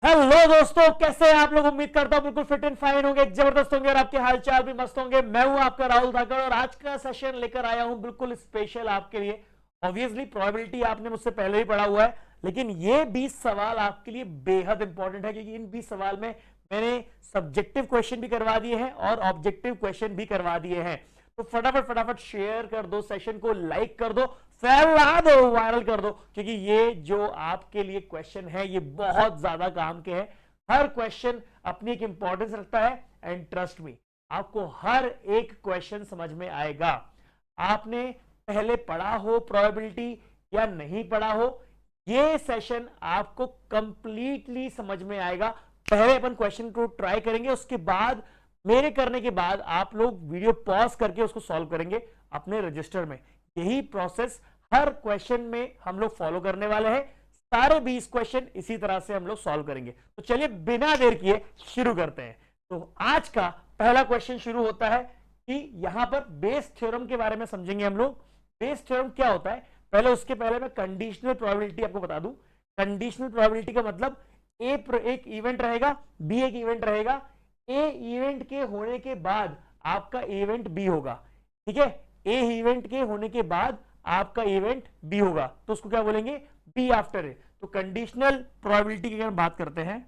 Hello दोस्तों, कैसे हैं आप लोग। उम्मीद करता हूं बिल्कुल फिट एंड फाइन होंगे, जबरदस्त होंगे और आपके हालचाल भी मस्त होंगे। मैं हूं आपका राहुल धाकड़ और आज का सेशन लेकर आया हूं बिल्कुल स्पेशल आपके लिए। ऑब्वियसली प्रोबेबिलिटी आपने मुझसे पहले ही पढ़ा हुआ है, लेकिन ये 20 सवाल आपके लिए बेहद इंपॉर्टेंट है क्योंकि इन 20 सवाल में मैंने सब्जेक्टिव क्वेश्चन भी करवा दिए हैं और ऑब्जेक्टिव क्वेश्चन भी करवा दिए हैं। तो फटाफट फटाफट शेयर कर दो, सेशन को लाइक कर दो, फैला दो, वायरल कर दो, क्योंकि ये जो आपके लिए क्वेश्चन है ये बहुत ज्यादा काम के हैं। हर क्वेश्चन अपनी एक इंपॉर्टेंस रखता है एंड ट्रस्ट मी, आपको हर एक क्वेश्चन समझ में आएगा। आपने पहले पढ़ा हो प्रोबेबिलिटी या नहीं पढ़ा हो, ये सेशन आपको कंप्लीटली समझ में आएगा। पहले अपन क्वेश्चन को ट्राई करेंगे, उसके बाद मेरे करने के बाद आप लोग वीडियो पॉज करके उसको सॉल्व करेंगे अपने रजिस्टर में। यही प्रोसेस हर क्वेश्चन में हम लोग फॉलो करने वाले हैं। सारे 20 क्वेश्चन इसी तरह से हम लोग सॉल्व करेंगे। तो चलिए बिना देर किए शुरू करते हैं। तो आज का पहला क्वेश्चन शुरू होता है कि यहां पर बेस थ्योरम के बारे में समझेंगे हम लोग। बेस थ्योरम क्या होता है, पहले उसके पहले मैं कंडीशनल प्रोबेबिलिटी आपको बता दूं। कंडीशनल प्रोबेबिलिटी का मतलब ए एक इवेंट रहेगा, बी एक इवेंट रहेगा। ए इवेंट के होने के बाद आपका इवेंट बी होगा, ठीक है। ए इवेंट के होने के बाद आपका इवेंट बी होगा, तो उसको क्या बोलेंगे, बी आफ्टर ए। तो कंडीशनल प्रोबेबिलिटी की अगर बात करते हैं,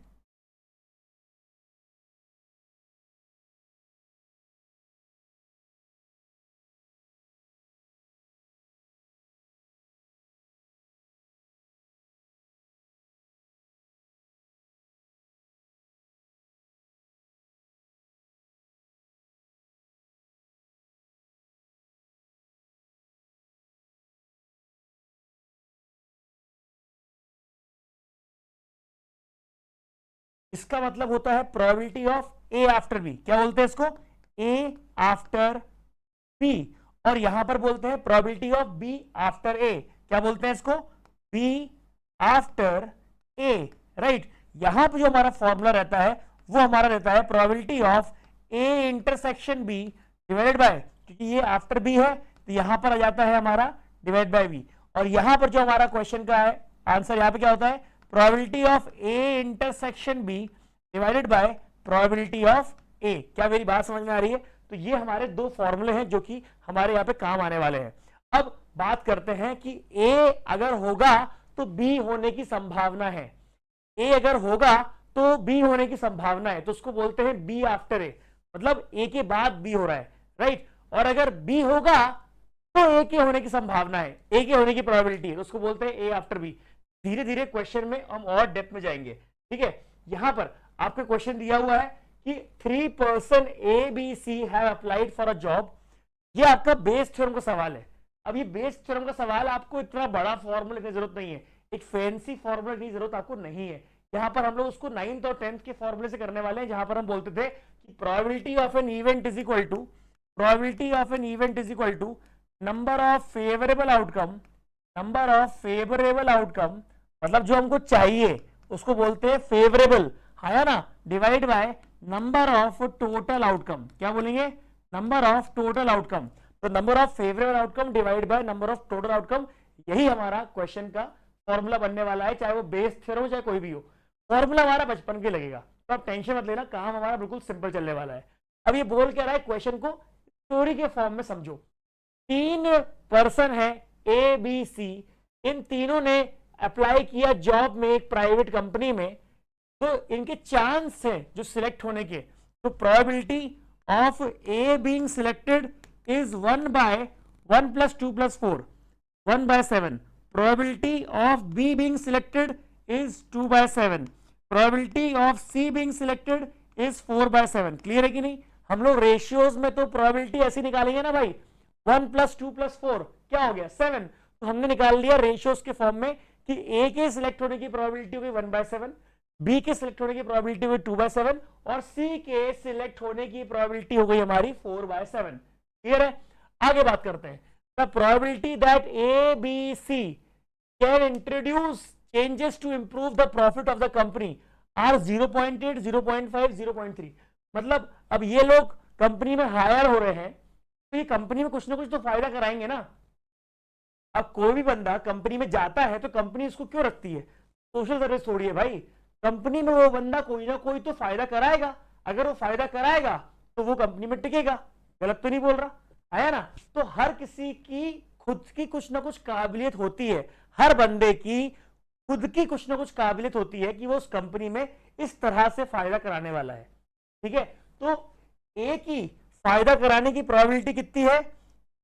इसका मतलब होता है probability of A after B. क्या बोलते हैं इसको, ए आफ्टर बी। और यहां पर बोलते हैं probability of be after a. क्या बोलते हैं इसको, बी आफ्टर ए, राइट। यहां पर जो हमारा फॉर्मूला रहता है वो हमारा रहता है probability of A intersection B divided by, क्योंकि ये आफ्टर बी है तो यहां पर आ जाता है हमारा डिवाइड बाय बी। और यहां पर जो हमारा क्वेश्चन का है आंसर यहां पे क्या होता है, probability of A intersection B divided by probability of A. क्या मेरी बात समझ में आ रही है। तो ये हमारे दो फॉर्मूले हैं जो कि हमारे यहां पे काम आने वाले हैं। अब बात करते हैं कि ए अगर होगा तो बी होने की संभावना है। ए अगर होगा तो बी होने की संभावना है, तो उसको बोलते हैं बी आफ्टर ए, मतलब ए के बाद बी हो रहा है, राइट। और अगर बी होगा तो ए के होने की संभावना है, ए के होने की प्रोबेबिलिटी है, तो उसको बोलते हैं ए आफ्टर बी। धीरे धीरे क्वेश्चन में हम और डेप्थ में जाएंगे, ठीक है। यहां पर आपका क्वेश्चन दिया हुआ है कि 3 person A B C have applied for a job. ये आपका बेस थ्योरम का सवाल है। अब ये बेस थ्योरम का सवाल, आपको इतना बड़ा फॉर्मूला की जरूरत नहीं है, एक फैंसी फॉर्मूला की जरूरत आपको नहीं है। यहां पर हम लोग उसको 9th और 10th के फॉर्मूले से करने वाले हैं, जहां पर हम बोलते थे कि probability of an event is equal to, probability of an event is equal to number of favourable outcome, number of favourable outcome, मतलब जो हमको चाहिए उसको बोलते हैं फेवरेबल, है ना, divide by number of total outcome. क्या बोलेंगे, नंबर ऑफ टोटल आउटकम। तो number of favourable outcome divide by number of total outcome, यही हमारा क्वेश्चन का फॉर्मूला बनने वाला है, चाहे वो बेस थ्योरम हो चाहे कोई भी हो। फॉर्मूला हमारा बचपन के लगेगा, तो आप टेंशन मत लेना, काम हमारा बिल्कुल सिंपल चलने वाला है। अब ये बोल क्या रहा है, क्वेश्चन को स्टोरी के फॉर्म में समझो। 3 पर्सन है ए बी सी, इन तीनों ने अप्लाई किया जॉब में एक प्राइवेट कंपनी में, तो इनके चांस है जो सिलेक्ट होने के, तो probability of A being selected is 1 by 1 + 2 + 4, 1/7। Probability of B being selected is 2/7। Probability of C being selected is 4/7। Clear है कि नहीं। हम लोग रेशियोज में तो प्रोबेबिलिटी ऐसी निकालेंगे ना भाई, 1 + 2 + 4 क्या हो गया, 7। तो हमने निकाल लिया रेशियोज के फॉर्म में कि ए के सिलेक्ट होने की प्रोबेबिलिटी हुई 1/7, बी के सिलेक्ट होने की प्रोबेबिलिटी हुई 2/7 और सी के सिलेक्ट होने की प्रोबेबिलिटी हो गई हमारी 4/7। क्लियर है। आगे बात करते हैं, the probability that A B C can introduce changes to improve the profit of the company are 0.8, 0.5, 0.3। मतलब अब ये लोग कंपनी में हायर हो रहे हैं, तो ये कंपनी में कुछ ना कुछ तो फायदा कराएंगे ना। अब कोई भी बंदा कंपनी में जाता है तो कंपनी उसको क्यों रखती है, सोशल सर्विस थोड़ी है भाई। कंपनी में वो बंदा कोई ना कोई तो फायदा कराएगा, अगर वो फायदा कराएगा तो वो कंपनी में टिकेगा। गलत तो नहीं बोल रहा, आया ना? तो हर किसी की खुद की कुछ ना कुछ काबिलियत होती है, हर बंदे की खुद की कुछ ना कुछ काबिलियत होती है कि वो उस कंपनी में इस तरह से फायदा कराने वाला है। ठीक है, तो ए की फायदा कराने की प्रोबेबिलिटी कितनी है?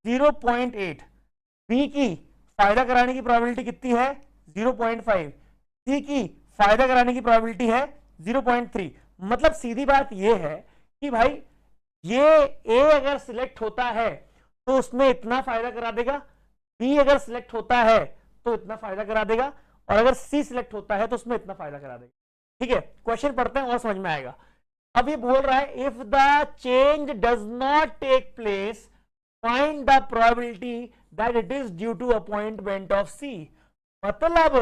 0.8। बी की फायदा कराने की प्रोबेबिलिटी कितनी है? 0.5। सी की फायदा कराने की प्रोबेबिलिटी है 0.3। मतलब सीधी बात यह है कि भाई ये ए अगर सिलेक्ट होता है तो उसमें इतना फायदा करा देगा, बी अगर सिलेक्ट होता है तो इतना फायदा करा देगा, और अगर सी सिलेक्ट होता है तो उसमें इतना फायदा करा देगा। ठीक है, क्वेश्चन पढ़ते हैं और समझ में आएगा। अब ये बोल रहा है if the change does not take place find the probability that it is due to appointment of C. मतलब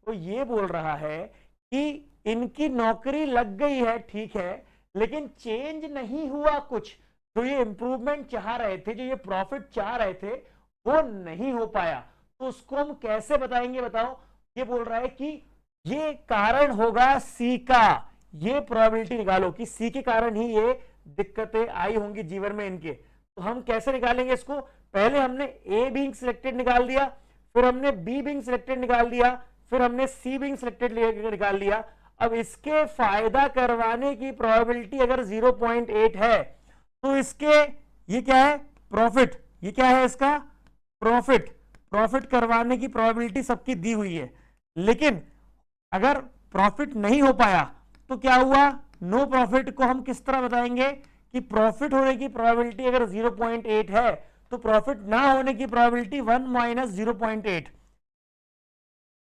वो ये बोल रहा है कि इनकी नौकरी लग गई है, ठीक है, लेकिन चेंज नहीं हुआ कुछ। जो ये इंप्रूवमेंट चाह रहे थे, जो ये प्रॉफिट चाह रहे थे, वो नहीं हो पाया। तो उसको हम कैसे बताएंगे बताओ? ये बोल रहा है कि ये कारण होगा सी का। ये प्रोबेबिलिटी निकालो कि सी के कारण ही ये दिक्कतें आई होंगी जीवन में इनके। तो हम कैसे निकालेंगे इसको? पहले हमने ए बीइंग सिलेक्टेड निकाल दिया, फिर हमने बी बीइंग सिलेक्टेड निकाल दिया, फिर हमने सी बीइंग सिलेक्टेड निकाल लिया। अब इसके फायदा करवाने की प्रोबेबिलिटी अगर 0.8 है तो इसके ये क्या है? प्रॉफिट। ये क्या है इसका? प्रॉफिट। प्रॉफिट करवाने की प्रोबेबिलिटी सबकी दी हुई है, लेकिन अगर प्रॉफिट नहीं हो पाया तो क्या हुआ? नो प्रॉफिट को हम किस तरह बताएंगे कि प्रॉफिट होने की प्रोबेबिलिटी अगर 0.8 है तो प्रॉफिट ना होने की प्रोबेबिलिटी 1 माइनस 0.8।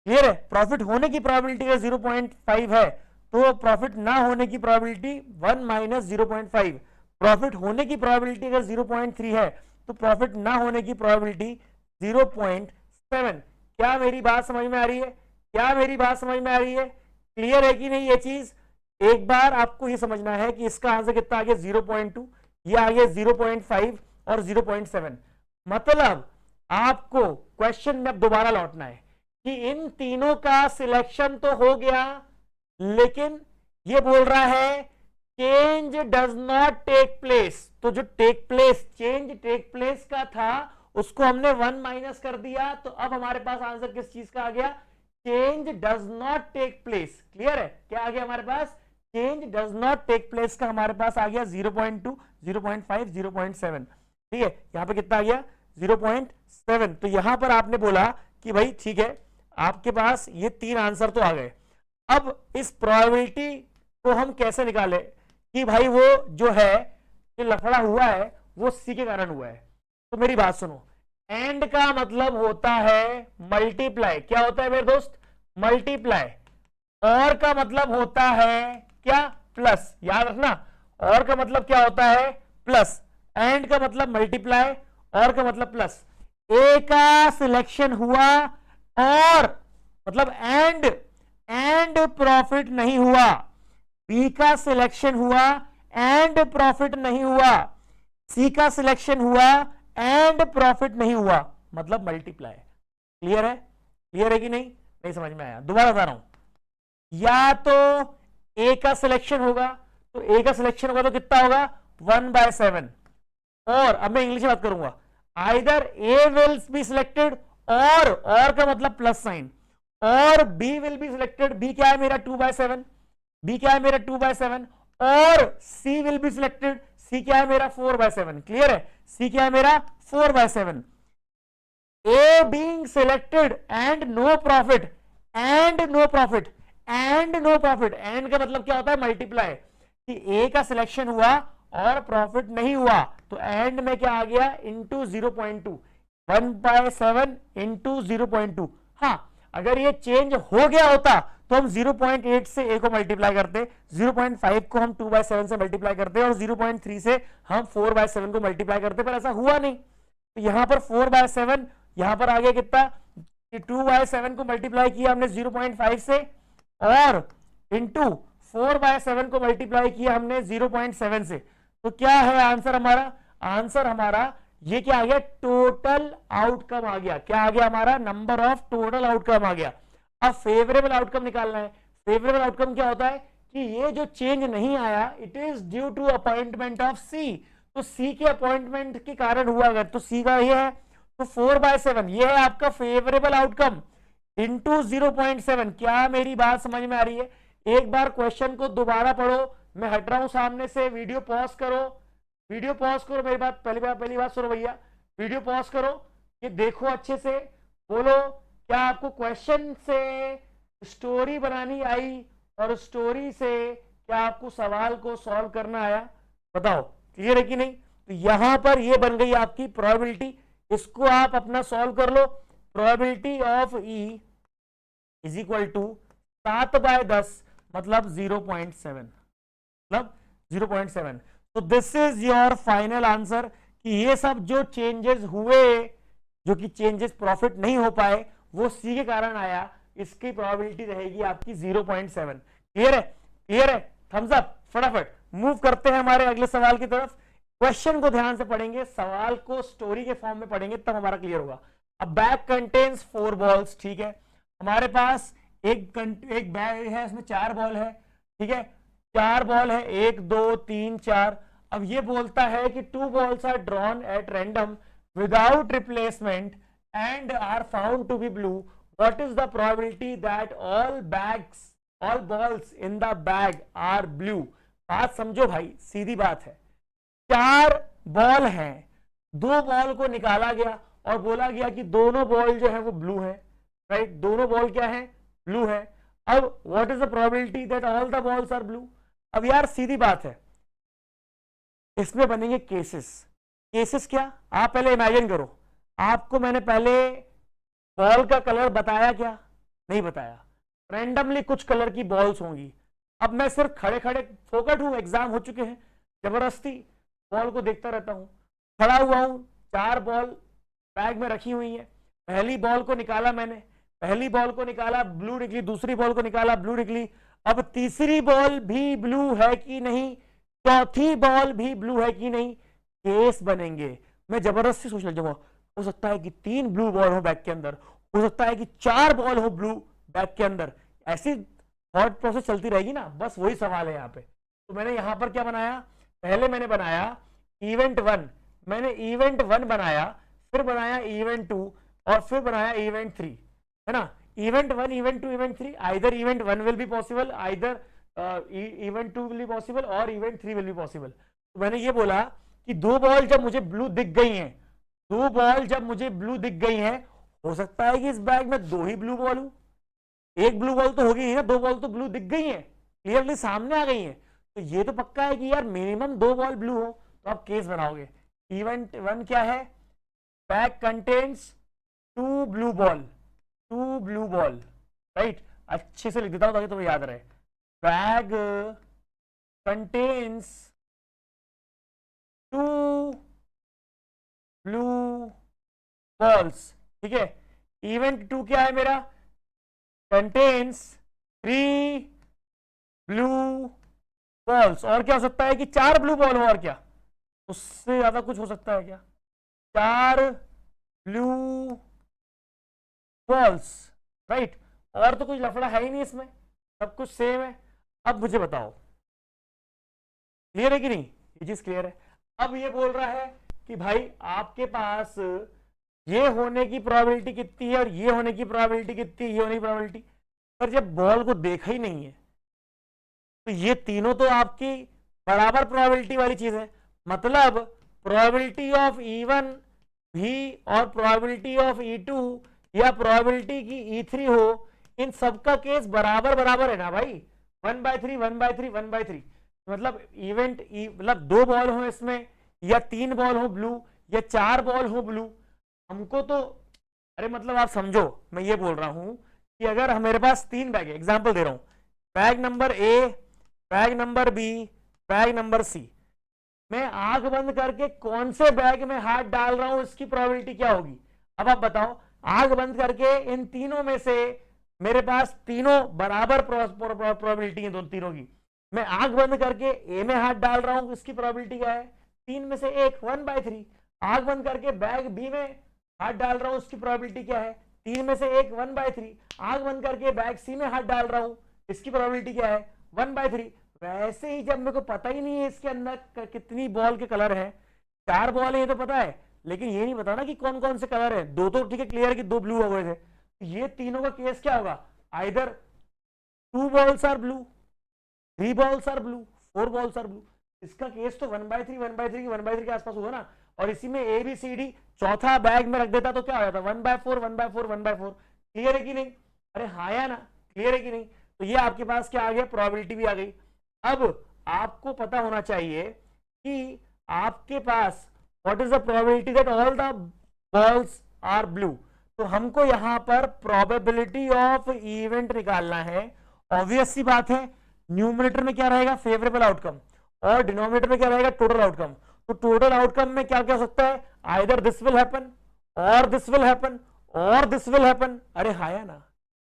क्लियर है? प्रॉफिट होने की प्रोबेबिलिटी अगर 0.5 है तो प्रॉफिट ना होने की प्रोबेबिलिटी 1 माइनस 0.5। प्रॉफिट होने की प्रोबेबिलिटी अगर 0.3 है तो प्रॉफिट ना होने की प्रोबेबिलिटी 0.7। क्या मेरी बात समझ में आ रही है? क्या मेरी बात समझ में आ रही है? क्लियर है कि नहीं? ये चीज एक बार आपको ये समझना है कि इसका आंसर कितना आ गया? 0.2, ये आ गया 0.5 और 0.7। मतलब आपको क्वेश्चन में अब दोबारा लौटना है कि इन तीनों का सिलेक्शन तो हो गया, लेकिन ये बोल रहा है change does not take place. तो जो चेंज टेक प्लेस का था उसको हमने 1 माइनस कर दिया, तो अब हमारे पास आंसर किस चीज का आ गया? Change does not take place. Clear है? क्या आ गया हमारे पास? Change does not take place का हमारे पास आ गया 0.2, 0.5, 0.7। ठीक है, यहां पे कितना आ गया? 0.7। तो यहां पर आपने बोला कि भाई ठीक है, आपके पास ये 3 आंसर तो आ गए। अब इस प्रोबेबिलिटी को हम कैसे निकाले कि भाई वो जो है, जो लफड़ा हुआ है वो सी के कारण हुआ है? तो मेरी बात सुनो, एंड का मतलब होता है मल्टीप्लाई। क्या होता है मेरे दोस्त? मल्टीप्लाई। और का मतलब होता है क्या? प्लस। याद रखना, और का मतलब क्या होता है? प्लस। एंड का मतलब मल्टीप्लाई, और का मतलब प्लस। ए का सिलेक्शन हुआ और मतलब एंड प्रॉफिट नहीं हुआ। बी का सिलेक्शन हुआ एंड प्रॉफिट नहीं हुआ। सी का सिलेक्शन हुआ एंड प्रॉफिट नहीं हुआ, मतलब मल्टीप्लाई। क्लियर है? क्लियर है कि नहीं? नहीं समझ में आया? दोबारा बता रहा हूं, या तो ए का सिलेक्शन होगा, तो ए का सिलेक्शन होगा तो कितना होगा? 1/7। और अब मैं इंग्लिश में बात करूंगा, either A will be selected, और का मतलब प्लस साइन, और B will be selected. B क्या है मेरा? 2/7। बी क्या है मेरा? 2/7। और सी विल बी सिलेक्टेड। सी क्या है मेरा? 4/7। क्लियर है? सी क्या है मेरा? 4/7। A being selected and no profit, and no profit, and no profit. And का मतलब क्या होता है? मल्टीप्लाई। कि ए का सिलेक्शन हुआ और प्रॉफिट नहीं हुआ, तो एंड में क्या आ गया? इंटू 0.2। 1/7 इंटू 0.2। हाँ, अगर ये चेंज हो गया होता तो हम 0.8 से ए को मल्टीप्लाई करते, 0.5 को हम 2/7 से मल्टीप्लाई करते, और 0.3 से हम 4/7 को मल्टीप्लाई करते, पर ऐसा हुआ नहीं। तो यहां पर 4/7, यहां पर आ गया कितना? 2/7 को मल्टीप्लाई किया हमने 0.5 से, और इंटू 4/7 को मल्टीप्लाई किया हमने 0.7 से। तो क्या है आंसर हमारा? आंसर हमारा ये क्या आ गया? टोटल आउटकम आ गया। क्या आ गया हमारा? नंबर ऑफ टोटल आउटकम आ गया। अब फेवरेबल आउटकम निकालना है। फेवरेबल आउटकम क्या होता है कि ये जो चेंज नहीं आया, it is due to appointment of C. तो सी के अपॉइंटमेंट के कारण हुआ, अगर तो सी का ये है तो 4/7 ये है आपका फेवरेबल आउटकम इंटू 0.7। क्या मेरी बात समझ में आ रही है? एक बार क्वेश्चन को दोबारा पढ़ो, मैं हट रहा हूं सामने से, वीडियो पॉज करो, वीडियो पॉज करो, मेरी बात पहली बात सुनो भैया, वीडियो पॉज करो, ये देखो अच्छे से, बोलो क्या आपको क्वेश्चन से स्टोरी बनानी आई और स्टोरी से क्या आपको सवाल को सॉल्व करना आया? बताओ, क्लियर है कि नहीं? तो यहां पर ये बन गई आपकी प्रोबेबिलिटी, इसको आप अपना सॉल्व कर लो। Probability of E is equal to 7/10 मतलब 0.7, मतलब 0.7। तो this is your final answer कि ये सब जो चेंजेस हुए, जो कि चेंजेस प्रॉफिट नहीं हो पाए, वो सी के कारण आया, इसकी प्रोबेबिलिटी रहेगी आपकी 0.7। क्लियर है? क्लियर है? Thums up. फटाफट मूव करते हैं हमारे अगले सवाल की तरफ। क्वेश्चन को ध्यान से पढ़ेंगे, सवाल को स्टोरी के फॉर्म में पढ़ेंगे तब हमारा क्लियर होगा। अब बैग कंटेन्स 4 बॉल्स, ठीक है, हमारे पास एक बैग है, इसमें 4 बॉल है, ठीक है, 4 बॉल है, 1 2 3 4। अब ये बोलता है कि 2 balls are drawn at random without replacement and are found to be blue, what is the probability that all balls in the bag are blue? बात समझो भाई, सीधी बात है, 4 बॉल हैं, 2 बॉल को निकाला गया और बोला गया कि दोनों बॉल जो है वो ब्लू है, राइट, दोनों बॉल क्या है? ब्लू है। अब what is the probability that all the balls are blue? अब यार सीधी बात है, इसमें बनेंगे केसेस। केसेस क्या? आप पहले इमेजिन करो, आपको मैंने पहले बॉल का कलर बताया क्या? नहीं बताया। रैंडमली कुछ कलर की बॉल्स होंगी। अब मैं सिर्फ खड़े खड़े फोकट हूं, एग्जाम हो चुके हैं, जबरदस्ती बॉल को देखता रहता हूं, खड़ा हुआ हूं, 4 बॉल बैग में रखी हुई है, पहली बॉल को निकाला मैंने, पहली बॉल को निकाला ब्लू निकली, दूसरी बॉल को निकाला ब्लू निकली, अब तीसरी बॉल भी ब्लू है कि नहीं, चौथी बॉल भी ब्लू है कि नहीं, केस बनेंगे। मैं जबरदस्ती सोच लग जाऊंगा, हो सकता है कि 3 ब्लू बॉल हो बैग के अंदर, हो सकता है कि 4 बॉल हो ब्लू बैग के अंदर, ऐसी थॉट प्रोसेस चलती रहेगी ना, बस वही सवाल है यहाँ पे। तो मैंने यहां पर क्या बनाया? पहले मैंने बनाया इवेंट 1, मैंने इवेंट 1 बनाया, फिर बनाया इवेंट 2 और फिर बनाया इवेंट 3, है ना? Event 1, event 2, event 3, either event 1 will be possible, either event 2 will be possible और इवेंट 3 विल बी पॉसिबल। तो मैंने ये बोला कि 2 बॉल जब मुझे ब्लू दिख गई हैं, 2 बॉल जब मुझे ब्लू दिख गई हैं, हो सकता है कि इस बैग में 2 ही ब्लू बॉल हो, एक ब्लू बॉल तो होगी ही ना, 2 बॉल तो ब्लू दिख गई हैं, क्लियरली सामने आ गई हैं, तो ये तो पक्का है कि यार मिनिमम 2 बॉल ब्लू हो। तो आप केस बनाओगे, इवेंट 1 क्या है? Bag contains 2 blue ball, 2 blue ball, right, अच्छे से लिख देता हूं ताकि तुम्हें याद रहे। बैग कंटेन्स 2 ब्लू बॉल्स, ठीक है। इवेंट 2 क्या है मेरा? कंटेन्स 3 ब्लू बॉल्स, और क्या हो सकता है कि 4 ब्लू बॉल हो, और क्या उससे ज्यादा कुछ हो सकता है क्या? 4 ब्लू बॉल्स, राइट, और तो कुछ लफड़ा है ही नहीं इसमें, सब कुछ सेम है। अब मुझे बताओ, क्लियर है कि नहीं? ये चीज क्लियर है। अब ये बोल रहा है कि भाई आपके पास ये होने की प्रोबेबिलिटी कितनी है और ये होने की प्रोबेबिलिटी कितनी है, ये होने की प्रोबेबिलिटी, पर जब बॉल को देखा ही नहीं है तो ये तीनों तो आपकी बराबर प्रोबेबिलिटी वाली चीज है, मतलब प्रोबेबिलिटी ऑफ E1 भी और प्रोबेबिलिटी ऑफ E2 या प्रोबेबिलिटी की E3 हो, इन सबका केस बराबर बराबर है ना भाई, 1/3 1/3 1/3। मतलब इवेंट मतलब 2 बॉल हो इसमें, या 3 बॉल हो ब्लू, या 4 बॉल हो ब्लू, हमको तो, अरे मतलब आप समझो, मैं ये बोल रहा हूं कि अगर मेरे पास 3 बैग है, एग्जांपल दे रहा हूं, bag number A, bag number B, bag number C, मैं आंख बंद करके कौन से बैग में हाथ डाल रहा हूं इसकी प्रोबेबिलिटी क्या होगी? अब आप बताओ, आंख बंद करके इन तीनों में से मेरे पास तीनों बराबर प्रोबेबिलिटी है, दोनों तीनों की, मैं आंख बंद करके ए में हाथ डाल रहा हूं, इसकी प्रोबेबिलिटी क्या है? 3 में से 1, 1/3। आंख बंद करके बैग बी में हाथ डाल रहा हूं, उसकी प्रोबेबिलिटी क्या है? तीन में से एक 1/3, आंख बंद करके बैग सी में हाथ डाल रहा हूं, इसकी प्रोबेबिलिटी क्या है 1/3। वैसे ही जब मेरे को पता ही नहीं है इसके अंदर कितनी बॉल के कलर है, 4 बॉल है ये तो पता है, लेकिन ये नहीं पता ना कि कौन कौन से कलर है। दो तो ठीक है क्लियर है कि 2 ब्लू हो गए थे, ये तीनों का केस क्या होगा, either 2 balls are blue, 3 balls are blue, 4 balls are blue. इसका केस तो 1/3 1/3 1/3 के आसपास हुआ ना, और इसी में ए बी सी डी चौथा बैग में रख देता तो क्या हो जाता 1/4 1/4 1/4। क्लियर है कि नहीं, अरे हाँ या ना, क्लियर है कि नहीं। तो ये आपके पास क्या आ गया, प्रोबेबिलिटी भी आ गई। अब आपको पता होना चाहिए कि आपके पास what is the probability that all the balls are blue. तो हमको यहां पर प्रोबेबिलिटी ऑफ इवेंट निकालना है। ऑब्वियस सी बात है, न्यूमरेटर में क्या रहेगा फेवरेबल आउटकम, और डिनोमिनेटर में क्या रहेगा टोटल आउटकम। तो टोटल आउटकम में क्या क्या हो सकता है, आइदर दिस विल हैपन और दिस विल हैपन और दिस विल हैपन। अरे हाँ या ना,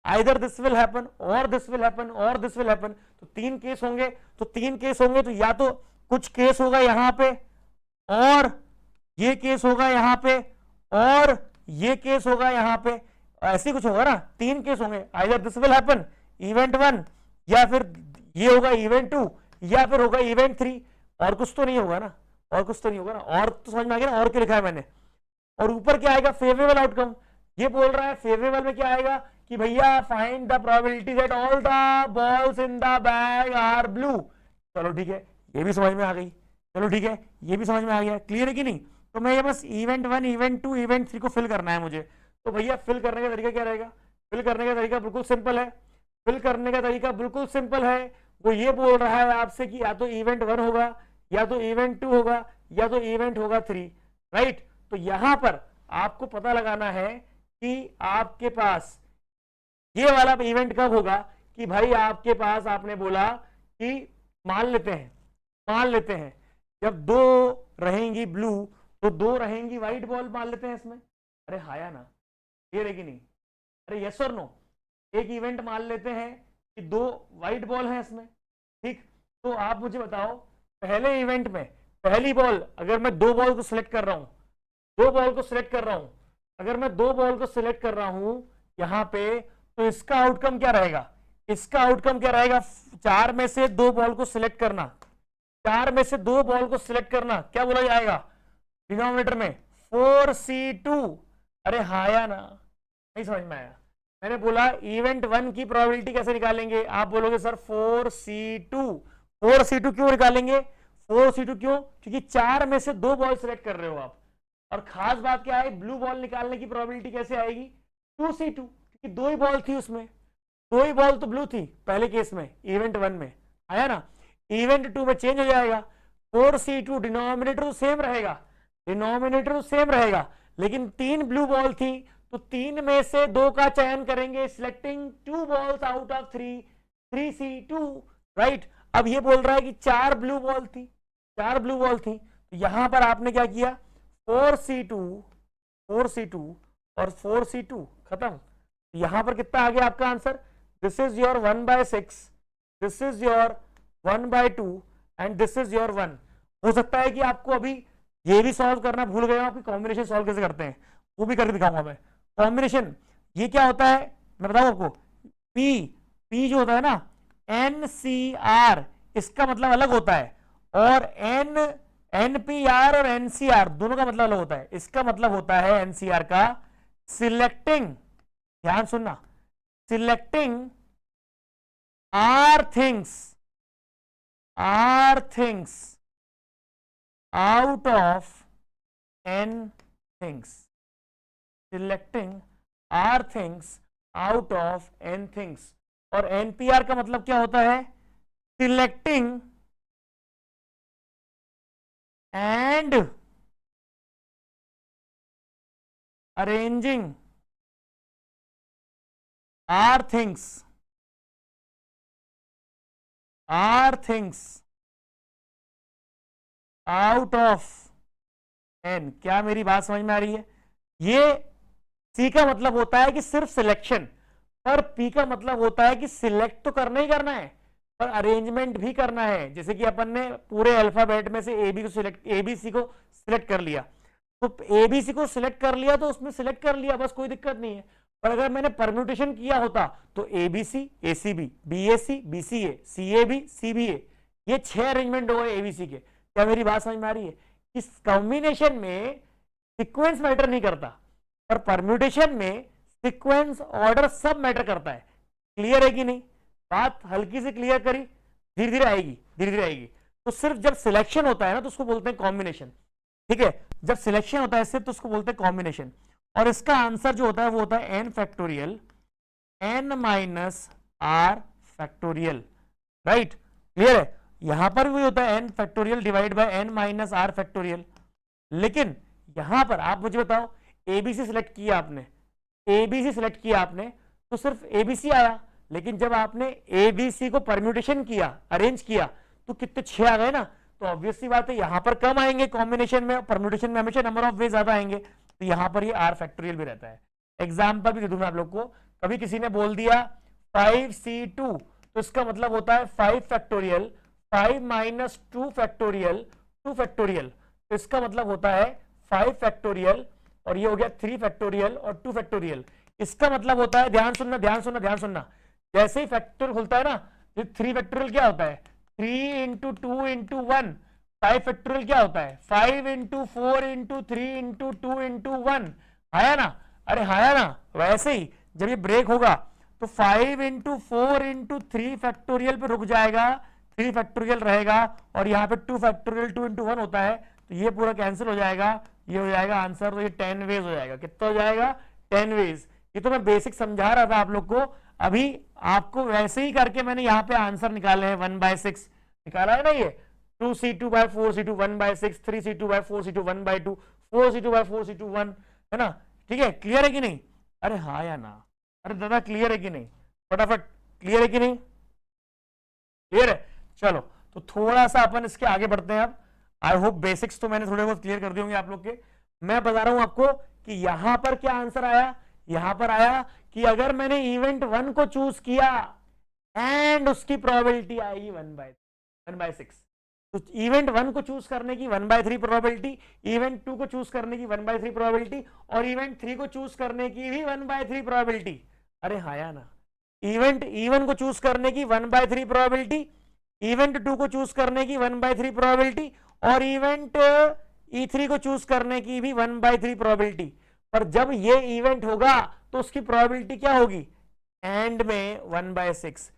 आइदर दिस विल हैपन और दिस विल हैपन और दिस विल हैपन। तो 3 केस होंगे, तो 3 केस होंगे तो या तो कुछ केस होगा यहां पे, और ये केस होगा यहां पे, और ये केस होगा यहां पे, ऐसे कुछ होगा ना। 3 केस होंगे, either this will happen event 1, या फिर ये होगा इवेंट 2, या फिर होगा इवेंट 3। और कुछ तो नहीं होगा ना, और कुछ तो नहीं होगा ना। और तो समझ में आ गया ना, और क्या लिखा है मैंने। और ऊपर क्या आएगा फेवरेबल आउटकम। ये बोल रहा है फेवरेबल में क्या आएगा कि भैया find the probability that all the balls in the bag are blue. चलो ठीक है, ये भी समझ में आ गई, चलो ठीक है, ये भी समझ में आ गया। क्लियर है कि नहीं। तो मैं ये बस इवेंट 1 इवेंट 2 इवेंट 3 को फिल करना है मुझे। तो भैया फिल करने का तरीका क्या रहेगा, फिल करने का तरीका बिल्कुल सिंपल है, फिल करने का तरीका बिल्कुल सिंपल है। वो ये बोल रहा है आपसे कि या तो इवेंट 1 होगा, या तो इवेंट 2 होगा, या तो इवेंट होगा 3, राइट। तो यहां पर आपको पता लगाना है कि आपके पास ये वाला इवेंट कब होगा, कि भाई आपके पास आपने बोला कि मान लेते हैं जब 2 रहेंगी ब्लू तो 2 रहेंगी व्हाइट बॉल, मान लेते हैं इसमें। अरे हाया ना, ये रहेगी नहीं, अरे यस और नो। एक इवेंट मान लेते हैं कि 2 व्हाइट बॉल हैं इसमें, ठीक। तो आप मुझे बताओ पहले इवेंट में पहली बॉल, अगर मैं 2 बॉल को सिलेक्ट कर रहा हूं, 2 बॉल को सिलेक्ट कर रहा हूं, अगर मैं 2 बॉल को सिलेक्ट कर रहा हूं यहां पे, तो इसका आउटकम क्या रहेगा, इसका आउटकम क्या रहेगा, 4 में से 2 बॉल को सिलेक्ट करना, 4 में से 2 बॉल को सिलेक्ट करना, क्या बोला जाएगा डिनोमिनेटर में 4C2। अरे हाँ या ना, नहीं समझ में आया। मैंने बोला इवेंट 1 की प्रोबेबिलिटी कैसे निकालेंगे, आप बोलोगे सर 4C2। 4C2 क्यों निकालेंगे, 4C2 क्यों, क्योंकि 4 में से 2 बॉल सिलेक्ट कर रहे हो आप। और खास बात क्या है, ब्लू बॉल निकालने की प्रोबेबिलिटी कैसे आएगी 2C2, क्योंकि 2 ही बॉल थी उसमें, 2 ही बॉल तो ब्लू थी पहले केस में इवेंट 1 में, आया ना। इवेंट 2 में चेंज हो जाएगा, 4C2 डिनोमिनेटर सेम रहेगा, डिनोमिनेटर सेम रहेगा, लेकिन 3 ब्लू बॉल थी तो 3 में से 2 का चयन करेंगे, selecting 2 balls out of 3C2, right. अब ये बोल रहा है कि 4 ब्लू बॉल थी, 4 ब्लू बॉल थी, तो यहां पर आपने क्या किया 4C2 और 4C2 खत्म। यहां पर कितना आ गया आपका answer, this is your 1/6, this is your 1/2 and this is your 1। हो सकता है कि आपको अभी ये भी सॉल्व करना भूल गए हो, आपकी कॉम्बिनेशन सॉल्व कैसे करते हैं वो भी करके दिखाऊंगा मैं। कॉम्बिनेशन ये क्या होता है मैं बताऊं आपको, पी जो होता है ना NCR, इसका मतलब अलग होता है, और NPR और NCR दोनों का मतलब अलग होता है। इसका मतलब होता है NCR का सिलेक्टिंग, ध्यान सुनना, selecting r things out of N things, selecting r things out of N things. और NPR का मतलब क्या होता है, selecting and arranging r things out of N। क्या मेरी बात समझ में आ रही है। ये C का मतलब होता है कि सिर्फ सिलेक्शन, पर P का मतलब होता है कि सिलेक्ट तो करना ही करना है पर अरेंजमेंट भी करना है। जैसे कि अपन ने पूरे अल्फाबेट में से ABC को सिलेक्ट कर लिया, तो ABC को सिलेक्ट कर लिया तो उसमें सिलेक्ट कर लिया बस, कोई दिक्कत नहीं है। पर अगर मैंने परम्यूटेशन किया होता तो ABC ACB, BAC BCA, CAB CBA, ये 6 अरेंजमेंट हो गए एबीसी के। क्या मेरी बात समझ में आ रही है? इस कॉम्बिनेशन में सीक्वेंस मैटर नहीं करता, पर परम्यूटेशन में सीक्वेंस ऑर्डर सब मैटर करता है। क्लियर है कि नहीं? बात हल्की से क्लियर करी, धीरे धीरे आएगी, धीरे धीरे आएगी। तो सिर्फ जब सिलेक्शन होता है ना तो उसको बोलते हैं कॉम्बिनेशन, ठीक है? जब सिलेक्शन होता है सिर्फ तो उसको बोलते हैं कॉम्बिनेशन। और इसका आंसर जो होता है वो होता है n factorial n minus r factorial, right? Clear है? यहां पर भी होता है n factorial divide by n minus r factorial. लेकिन यहां पर आप मुझे बताओ, एबीसी सिलेक्ट किया आपने, एबीसी सिलेक्ट किया आपने तो सिर्फ एबीसी आया, लेकिन जब आपने एबीसी को परम्यूटेशन किया, अरेंज किया, तो कितने 6 आ गए ना। तो ऑब्वियसली बात है यहां पर कम आएंगे कॉम्बिनेशन में, परम्यूटेशन में हमेशा नंबर ऑफ वे ज्यादा आएंगे, तो यहां पर ये आर फैक्टोरियल भी रहता है। एग्जाम्पल भी दे दूं मैं आप लोग को। कभी किसी ने बोल दिया 5c2 तो इसका मतलब होता है 5 फैक्टोरियल 5 माइनस 2 फैक्टोरियल 2 फैक्टोरियल, तो इसका मतलब होता है 5 फैक्टोरियल, और ये हो गया 3 फैक्टोरियल और 2 फैक्टोरियल। इसका मतलब होता है, ध्यान सुनना ध्यान सुनना ध्यान सुनना, जैसे ही फैक्टोरियल खुलता है ना, ये 3 फैक्टोरियल क्या होता है 3 इंटू 2 इंटू 1, 5 फैक्टोरियल क्या होता है 5 इंटू 4 इंटू 3 इंटू 2 इंटू 1, आया ना? अरे आया ना? वैसे ही जब ये ब्रेक होगा तो 5 इंटू 4 इंटू 3 फैक्टोरियल पे रुक जाएगा, 3 फैक्टोरियल रहेगा, और यहाँ पे 2 फैक्टोरियल 2 इंटू 1 होता है, तो ये पूरा कैंसिल हो जाएगा, ये हो जाएगा आंसर, तो ये 10 वेज हो जाएगा। कितना हो जाएगा 10 वेज। ये तो मैं बेसिक समझा रहा था आप लोग को, अभी आपको वैसे ही करके मैंने यहाँ पे आंसर निकाले हैं 1/6 निकाला है ना, ये 2c2/4c2 1/6, 3c2/4c2 1/2, 4c2/4c2 1, है ना? ठीक है, क्लियर है कि नहीं? अरे हाँ या ना? अरे दादा क्लियर है कि नहीं? फटाफट क्लियर है कि नहीं? क्लियर है? चलो तो थोड़ा सा अपन इसके आगे बढ़ते हैं अब। आई होप बेसिक्स तो मैंने थोड़े बहुत क्लियर कर दिए होंगे आप लोग के। मैं बता रहा हूं आपको कि यहां पर क्या आंसर आया। यहां पर आया कि अगर मैंने इवेंट 1 को चूज किया एंड उसकी प्रोबेबिलिटी आएगी 1/6, तो इवेंट 1 को चूज करने की 1/3 प्रोबेबिलिटी, इवेंट 2 को चूज करने की 1/3 प्रोबेबिलिटी, और इवेंट 3 को चूज करने की भी 1/3 प्रोबेबिलिटी। अरे हाँ या ना? इवेंट E1 को चूज करने की 1/3 प्रोबेबिलिटी, इवेंट 2 को चूज करने की 1/3 प्रोबेबिलिटी, और इवेंट E3 को चूज करने की भी 1/3 प्रोबेबिलिटी। पर जब ये इवेंट होगा तो उसकी प्रोबेबिलिटी क्या होगी एंड में 1/6।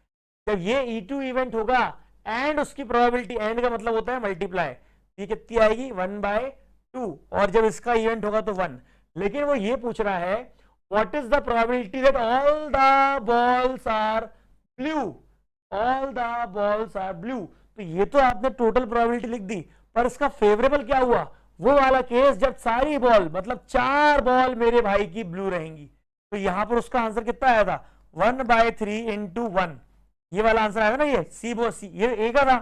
जब ये E2 इवेंट होगा एंड उसकी प्रोबेबिलिटी, एंड का मतलब होता है मल्टीप्लाई, ये कितनी आएगी 1/2, और जब इसका इवेंट होगा तो 1। लेकिन वो ये पूछ रहा है what is the probability that all the balls are blue, all the balls are blue. तो ये तो आपने टोटल प्रोबेबिलिटी लिख दी, पर इसका फेवरेबल क्या हुआ, वो वाला केस जब सारी बॉल मतलब 4 बॉल मेरे भाई की ब्लू रहेंगी। तो यहां पर उसका आंसर कितना आया था 1/3 इंटू 1, ये वाला आंसर आया ना, ये सी, ये ए का था,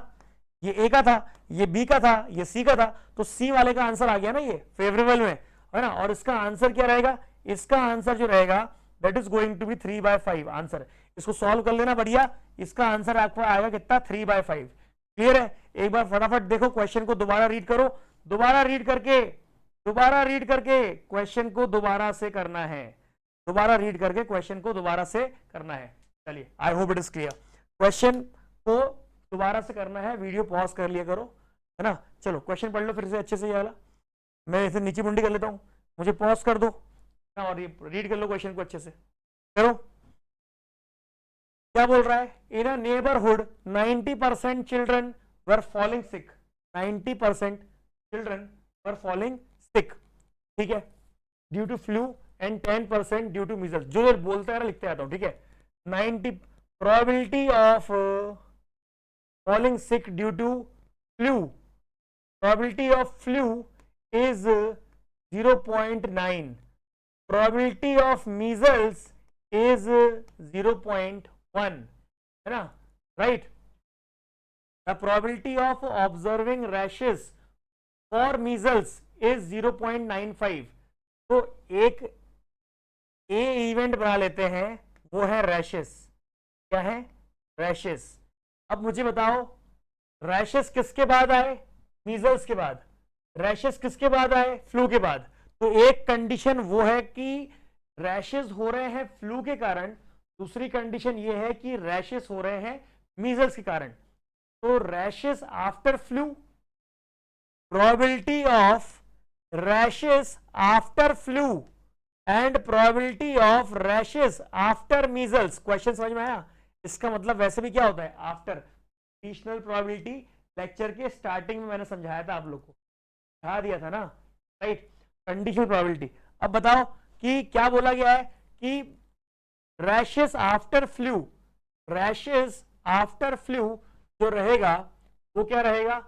ये ए का था, ये बी का था, ये सी का था, तो सी वाले का आंसर आ गया ना ये फेवरेबल में, है ना? और इसका आंसर क्या रहेगा, इसका आंसर जो रहेगा that is going to be 3/5 answer. इसको सॉल्व कर लेना बढ़िया, इसका आंसर आपको आएगा कितना 3/5। क्लियर है? एक बार फटाफट देखो क्वेश्चन को, दोबारा रीड करो, दोबारा रीड करके क्वेश्चन को दोबारा से करना है, दोबारा रीड करके क्वेश्चन को दोबारा से करना है। चलिए आई hope it is clear. Question को दोबारा से करना है, वीडियो पॉज कर लिया करो, है ना? चलो क्वेश्चन पढ़ लो फिर से अच्छे से, ये वाला मैं इसे नीचे मुंडी कर लेता हूं, मुझे पॉज कर दो और ये रीड कर लो क्वेश्चन को अच्छे से करो। क्या बोल रहा है, in a neighbourhood 90% children were falling sick, 90% children were falling sick, ठीक है, due to flu and 10% due to measles. जो बोलता है ना लिखते आता हूं, ठीक है। 90 probability of falling sick due to flu, probability of flu is 0.9, probability of measles is 0.1, है ना, right. The probability of observing rashes for measles is 0.95। तो एक ए इवेंट बना लेते हैं, वो है रैशेस। क्या है? रैशेस। अब मुझे बताओ रैशेस किसके बाद आए, मीजल्स के बाद, रैशेस किसके बाद आए, फ्लू के बाद। तो एक कंडीशन वो है कि रैशेस हो रहे हैं फ्लू के कारण, दूसरी कंडीशन ये है कि रैशेस हो रहे हैं मीजल्स के कारण। तो rashes after flu, probability of rashes after flu and probability of rashes after measles. Question समझ में आया? इसका मतलब वैसे भी क्या होता है आफ्टर, कंडीशनल प्रोबेबिलिटी लेक्चर के स्टार्टिंग में मैंने समझाया था आप लोग को, समझा दिया था ना, राइट। Conditional probability. अब बताओ कि क्या बोला गया है कि rashes after flu, rashes after flu जो रहेगा वो क्या रहेगा,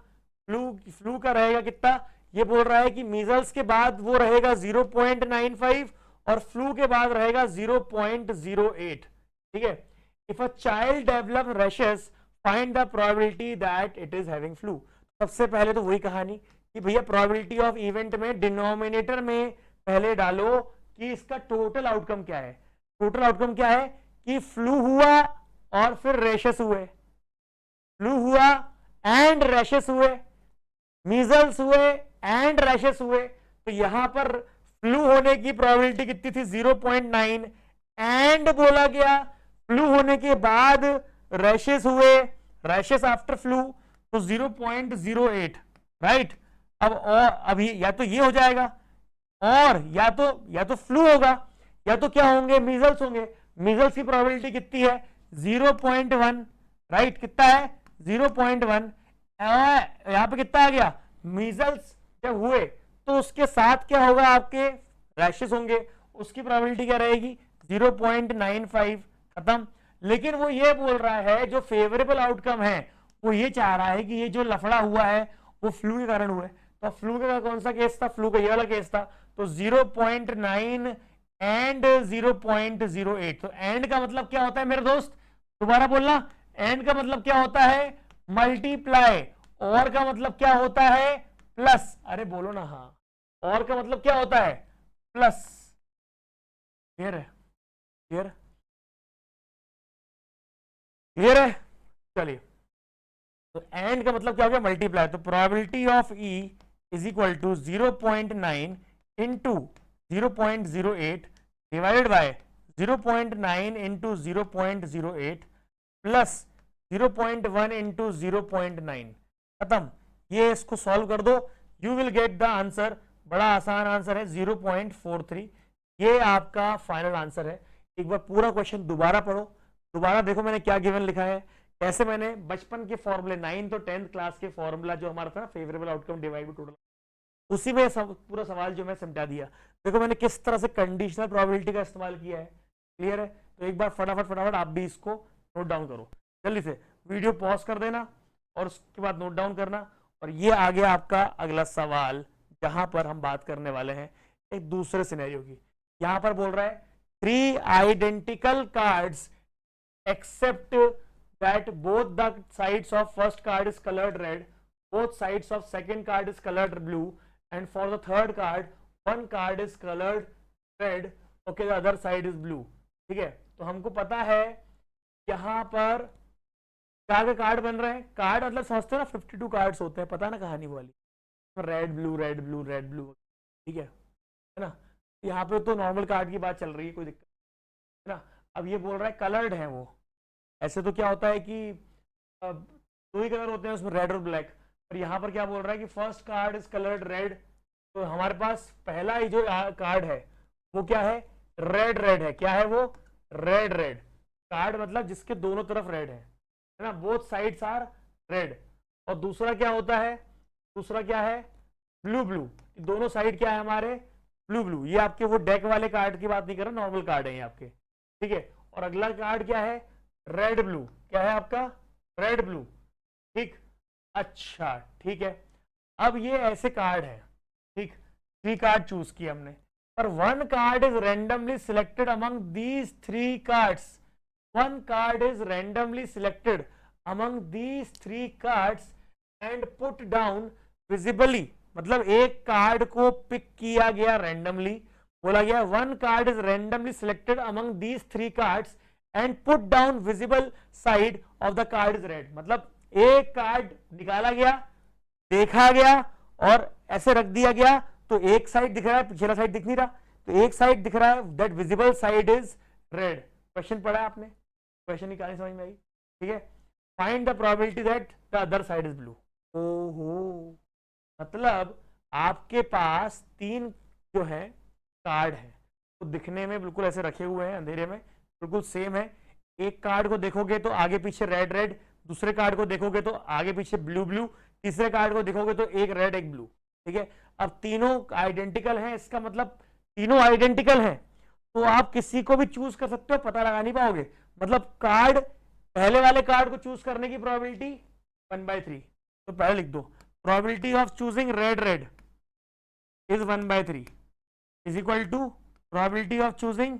फ्लू का रहेगा कितना, ये बोल रहा है कि मीजल्स के बाद वो रहेगा 0.95 और फ्लू के बाद रहेगा 0.08, ठीक है। If a child develop rashes find the probability that it is having flu. सबसे पहले तो वही कहानी कि भैया प्रोबेबिलिटी ऑफ इवेंट में डिनोमिनेटर में पहले डालो कि इसका टोटल आउटकम क्या है। टोटल आउटकम क्या है कि फ्लू हुआ और फिर रैशेस हुए, फ्लू हुआ एंड रैशेस हुए, मीजल्स हुए एंड रैशेस हुए। तो यहां पर फ्लू होने की प्रोबेबिलिटी कितनी थी 0.9 एंड बोला गया फ्लू होने के बाद रैशेस हुए, रैशेस आफ्टर फ्लू तो 0.08, राइट। अब और अभी या तो ये हो जाएगा और या तो फ्लू होगा या तो क्या होंगे, मीजल्स होंगे। मीजल्स की प्रोबेबिलिटी कितनी है 0.1, राइट। कितना है 0.1। यहां पे कितना आ गया, मीजल्स जब हुए तो उसके साथ क्या होगा, आपके रैशेस होंगे, उसकी प्रोबेबिलिटी क्या रहेगी 0.95, खत्म। लेकिन वो ये बोल रहा है जो फेवरेबल आउटकम है वो ये चाह रहा है कि ये जो लफड़ा हुआ है वो फ्लू के कारण हुआ है। तो फ्लू का कौन सा केस था, फ्लू का ये वाला केस था। तो 0.9 एंड 0.08। तो एंड का मतलब क्या होता है मेरे दोस्त, दोबारा बोलना, एंड का मतलब क्या होता है मल्टीप्लाई, और का मतलब क्या होता है प्लस। अरे बोलो ना, हाँ, और का मतलब क्या होता है प्लस। क्लियर है, क्लियर, क्लियर है। चलिए, तो एंड का मतलब क्या हो गया मल्टीप्लाई। तो probability of E is equal to 0.9 into 0.08 divided by 0.9 into 0.08 plus 0.1 into 0.9, खत्म। ये इसको सॉल्व कर दो, you will get the answer. बड़ा आसान आंसर है 0.43। ये आपका फाइनल आंसर है। एक बार पूरा क्वेश्चन दोबारा पढ़ो, दोबारा देखो मैंने क्या गिवन लिखा है, कैसे मैंने बचपन के फॉर्मूले 9th और 10th क्लास के फॉर्मूला जो हमारा था favourable outcome divide by total, उसी में पूरा सवाल जो मैं समझा दिया। देखो मैंने किस तरह से कंडीशनल प्रोबेबिलिटी का इस्तेमाल किया है। क्लियर है? तो एक बार फटाफट आप भी इसको नोट डाउन करो जल्दी से, वीडियो पॉज कर देना और उसके बाद नोट डाउन करना। और ये आ गया आपका अगला सवाल, जहां पर हम बात करने वाले हैं एक दूसरे सिनेरियो की। यहां पर बोल रहा है 3 identical cards except that both the sides of first card is colored red, both sides of second card is colored blue, and for the third card one card is colored red, okay, the other side is blue। ठीक है, तो हमको पता है यहां पर क्या के कार्ड बन रहे हैं। कार्ड मतलब समझते हो ना 52 कार्ड्स होते हैं, पता ना कहानी वाली, red blue red blue red blue, ठीक है ना। यहाँ पे तो नॉर्मल कार्ड की बात चल रही है, कोई दिक्कत है ना। अब ये बोल रहा है कलर्ड है वो, ऐसे तो क्या होता है कि दो ही कलर होते हैं उसमें, रेड और ब्लैक। और यहाँ पर क्या बोल रहा है कि first card is coloured red. तो हमारे पास पहला ही जो कार्ड है वो क्या है, रेड रेड है। क्या है वो, रेड रेड कार्ड, मतलब जिसके दोनों तरफ रेड है ना, बोथ साइड्स आर रेड। और दूसरा क्या होता है, दूसरा क्या है ब्लू ब्लू, दोनों साइड क्या है हमारे ब्लू ब्लू। ये आपके वो डेक वाले कार्ड की बात नहीं कर रहा, नॉर्मल कार्ड है ये आपके, ठीक है। और अगला कार्ड क्या है, रेड ब्लू, क्या है आपका रेड ब्लू, ठीक। अच्छा ठीक है, अब ये ऐसे कार्ड है, ठीक, 3 कार्ड चूज किए हमने, पर 1 card is randomly selected among these 3 cards. 1 card is randomly selected among these 3 cards and put down visibly, मतलब एक कार्ड को पिक किया गया रैंडमली, बोला गया 1 card is randomly selected among these 3 cards and put down visible side of the card is red. मतलब एक card निकाला गया, देखा गया और ऐसे रख दिया गया, तो एक साइड दिख रहा है, पिछला साइड दिख नहीं रहा। तो एक साइड दिख रहा है, that visible side is red. Question पढ़ा है आपने, क्वेश्चन की कहानी समझ में आई? ठीक है, find the probability that the other side is blue. ओहो, मतलब आपके पास तीन जो है कार्ड है, तो दिखने में बिल्कुल ऐसे रखे हुए हैं अंधेरे में, बिल्कुल सेम है। एक कार्ड को देखोगे तो आगे पीछे रेड रेड, दूसरे कार्ड को देखोगे तो आगे पीछे ब्लू ब्लू, तीसरे कार्ड को देखोगे तो एक रेड एक ब्लू। ठीक है, अब तीनों आइडेंटिकल हैं, इसका मतलब तीनों आइडेंटिकल हैं, तो आप किसी को भी चूज कर सकते हो, पता लगा नहीं पाओगे। मतलब कार्ड, पहले वाले कार्ड को चूज करने की प्रोबेबिलिटी 1/3, तो पहले लिख दो, probability of choosing red red is 1/3 is equal to probability of choosing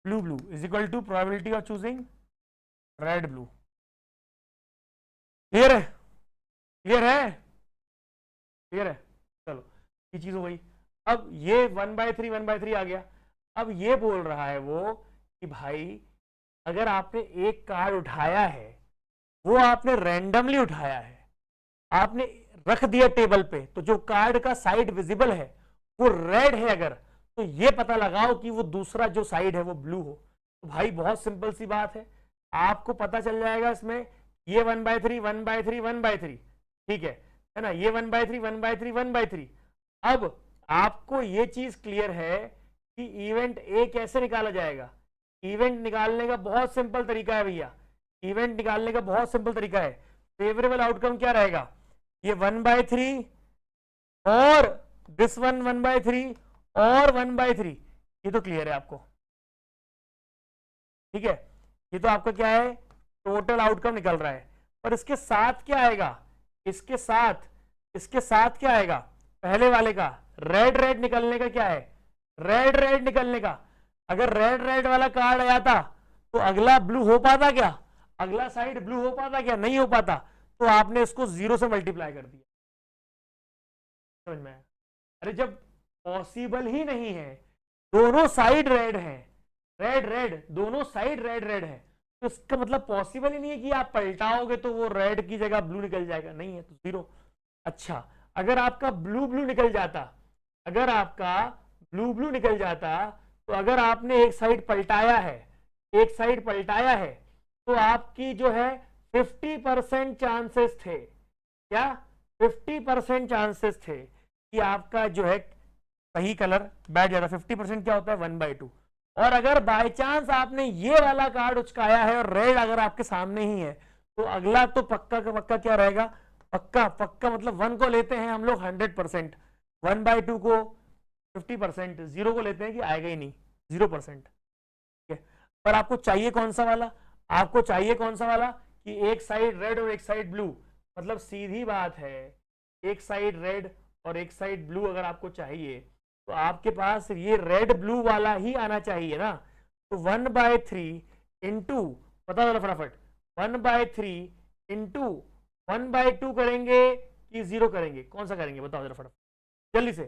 blue blue is equal to probability of choosing red blue. Clear है? क्लियर है? क्लियर है? चलो, ये चीज हो गई। अब ये 1/3 आ गया। अब ये बोल रहा है वो कि भाई अगर आपने एक कार्ड उठाया है, वो आपने रैंडमली उठाया है, आपने रख दिया टेबल पे, तो जो कार्ड का साइड विजिबल है वो रेड है अगर, तो ये पता लगाओ कि वो दूसरा जो साइड है वो ब्लू हो। तो भाई बहुत सिंपल सी बात है, आपको पता चल जाएगा इसमें, ये 1/3 1/3 1/3, ठीक है ना, ये 1/3 1/3 1/3। अब आपको ये चीज क्लियर है कि इवेंट ए कैसे निकाला जाएगा। इवेंट निकालने का बहुत सिंपल तरीका है भैया, इवेंट निकालने का बहुत सिंपल तरीका है। फेवरेबल आउटकम क्या रहेगा, ये 1/3 और दिस वन 1/3 और 1/3, ये तो क्लियर है आपको। ठीक है, ये तो आपका क्या है, टोटल आउटकम निकल रहा है। पर इसके साथ क्या आएगा, इसके साथ क्या आएगा, पहले वाले का रेड रेड निकलने का क्या है, रेड रेड निकलने का। अगर रेड रेड वाला कार्ड आया था तो अगला ब्लू हो पाता क्या, अगला साइड ब्लू हो पाता क्या, नहीं हो पाता। तो आपने इसको 0 से मल्टीप्लाई कर दिया। समझ में आया? अरे जब पॉसिबल ही नहीं है, दोनों साइड रेड है, रेड रेड दोनों साइड रेड रेड है, तो इसका मतलब पॉसिबल ही नहीं है कि आप पलटाओगे तो वो रेड की जगह ब्लू निकल जाएगा, नहीं है तो 0। अच्छा, अगर आपका ब्लू ब्लू निकल जाता, अगर आपका ब्लू ब्लू निकल जाता, तो अगर आपने एक साइड पलटाया है, एक साइड पलटाया है, तो आपकी जो है 50% चांसेस थे, क्या 50% चांसेस थे कि आपका जो है सही कलर बैठ जाता। 50% क्या होता है, 1/2। और अगर बाय चांस आपने ये वाला कार्ड उचकाया है और रेड अगर आपके सामने ही है, तो अगला तो पक्का का पक्का क्या रहेगा, पक्का पक्का मतलब 1 को लेते हैं हम लोग 100%, 1/2 को 50%, 0 को लेते हैं कि आएगा ही नहीं, 0%। ठीक है, पर आपको चाहिए कौन सा वाला, आपको चाहिए कौन सा वाला कि एक साइड रेड और एक साइड ब्लू। मतलब सीधी बात है, एक साइड रेड और एक साइड ब्लू अगर आपको चाहिए, तो आपके पास ये रेड ब्लू वाला ही आना चाहिए ना। तो 1/3 इंटू, बता दो फटाफट, 1/3 इंटू 1/2 करेंगे कि 0 करेंगे, कौन सा करेंगे बताओ जरा फटाफट जल्दी से,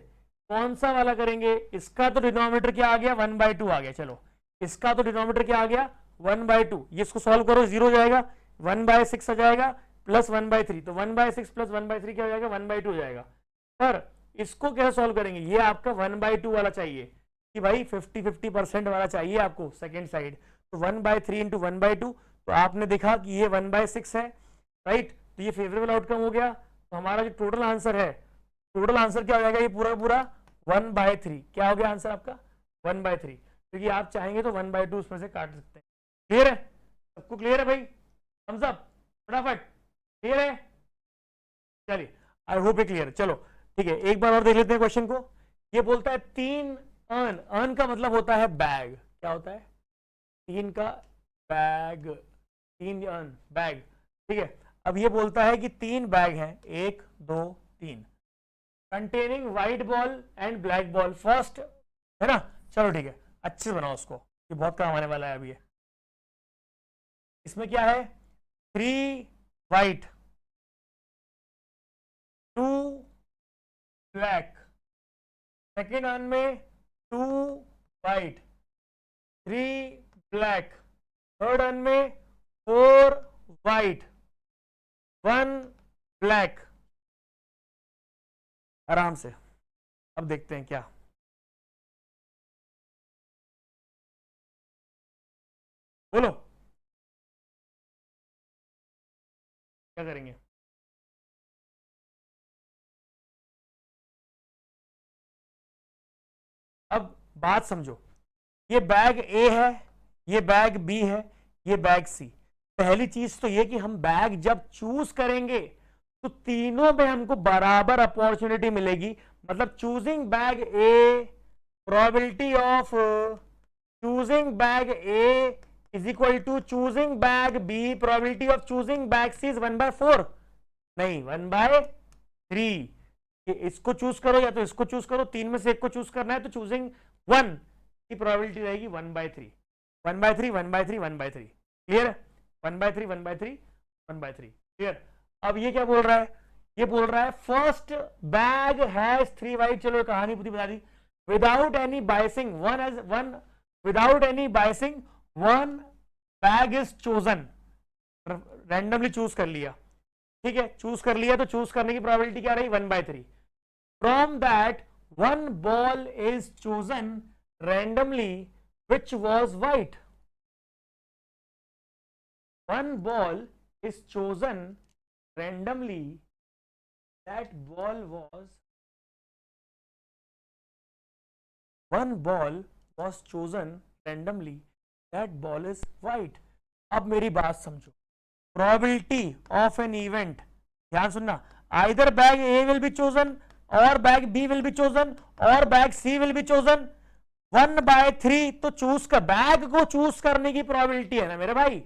कौन सा वाला करेंगे। इसका तो डिनोमिनेटर क्या आ गया, 1/2 आ गया, चलो इसका तो डिनोमिनेटर क्या आ गया, 1/2। ये इसको सॉल्व करो, 0 हो जाएगा, 1/6 आ जाएगा प्लस 1/3, तो 1/6 प्लस 1/3 क्या हो जाएगा, 1/2 हो जाएगा। पर इसको कैसे सॉल्व करेंगे, ये आपका 1/2 वाला चाहिए कि भाई 50-50% वाला चाहिए आपको सेकेंड साइड, तो 1/3 इंटू 1/2, तो आपने देखा कि ये 1/6 है, राइट। तो ये फेवरेबल आउटकम हो गया। तो हमारा जो टोटल आंसर है, टोटल आंसर क्या हो जाएगा, ये पूरा पूरा 1/3, क्या हो गया आंसर आपका 1/3, क्योंकि आप चाहेंगे तो 1/2 उसमें से काट सकते हैं। क्लियर है, सबको क्लियर है भाई, थम्स अप फटाफट, क्लियर है। चलिए, आई होप ये क्लियर है। चलो ठीक है, एक बार और देख लेते हैं क्वेश्चन को। ये बोलता है 3 अर्न, अर्न का मतलब होता है बैग, क्या होता है, 3 का बैग, 3 अर्न बैग, ठीक है। अब ये बोलता है कि 3 बैग हैं, 1 2 3, containing white ball and black ball first, है ना। चलो ठीक है, अच्छे से बनाओ उसको, ये बहुत काम आने वाला है अभी। इसमें क्या है, 3 व्हाइट 2 ब्लैक, सेकेंड अर्न में 2 व्हाइट 3 ब्लैक, थर्ड अर्न में 4 व्हाइट 1 ब्लैक। आराम से अब देखते हैं क्या बोलो क्या करेंगे? अब बात समझो, ये बैग ए है, ये बैग बी है, ये बैग सी। पहली चीज तो ये कि हम बैग जब चूज करेंगे तो तीनों में हमको बराबर अपॉर्चुनिटी मिलेगी। मतलब choosing bag A, probability of choosing bag A is equal to choosing bag B, probability of choosing bag C is 1/4, नहीं 1/3। इसको चूज करो या तो इसको चूज करो, तीन में से एक को चूज करना है तो चूजिंग 1 की प्रोबेबिलिटी रहेगी 1/3, 1/3, 1/3, 1/3। क्लियर है? 1/3, 1/3, 1/3। क्लियर? अब ये क्या बोल रहा है? ये बोल रहा है फर्स्ट बैग हैज 3 वाइट। चलो कहानी पूरी बता दी। Without any biasing one without any biasing one bag is chosen, randomly choose कर लिया। ठीक है, चूज कर लिया तो चूज करने की प्रोबेबिलिटी क्या रही? 1/3। From that one ball is chosen randomly which was white. One ball is chosen randomly, that ball was one ball was chosen randomly, that ball is white. अब मेरी बात समझो, probability of an event, ध्यान सुनना, either bag A will be chosen or bag B will be chosen or bag C will be chosen 1/3। तो choose कर, bag को choose करने की प्रोबेबिलिटी है ना मेरे भाई।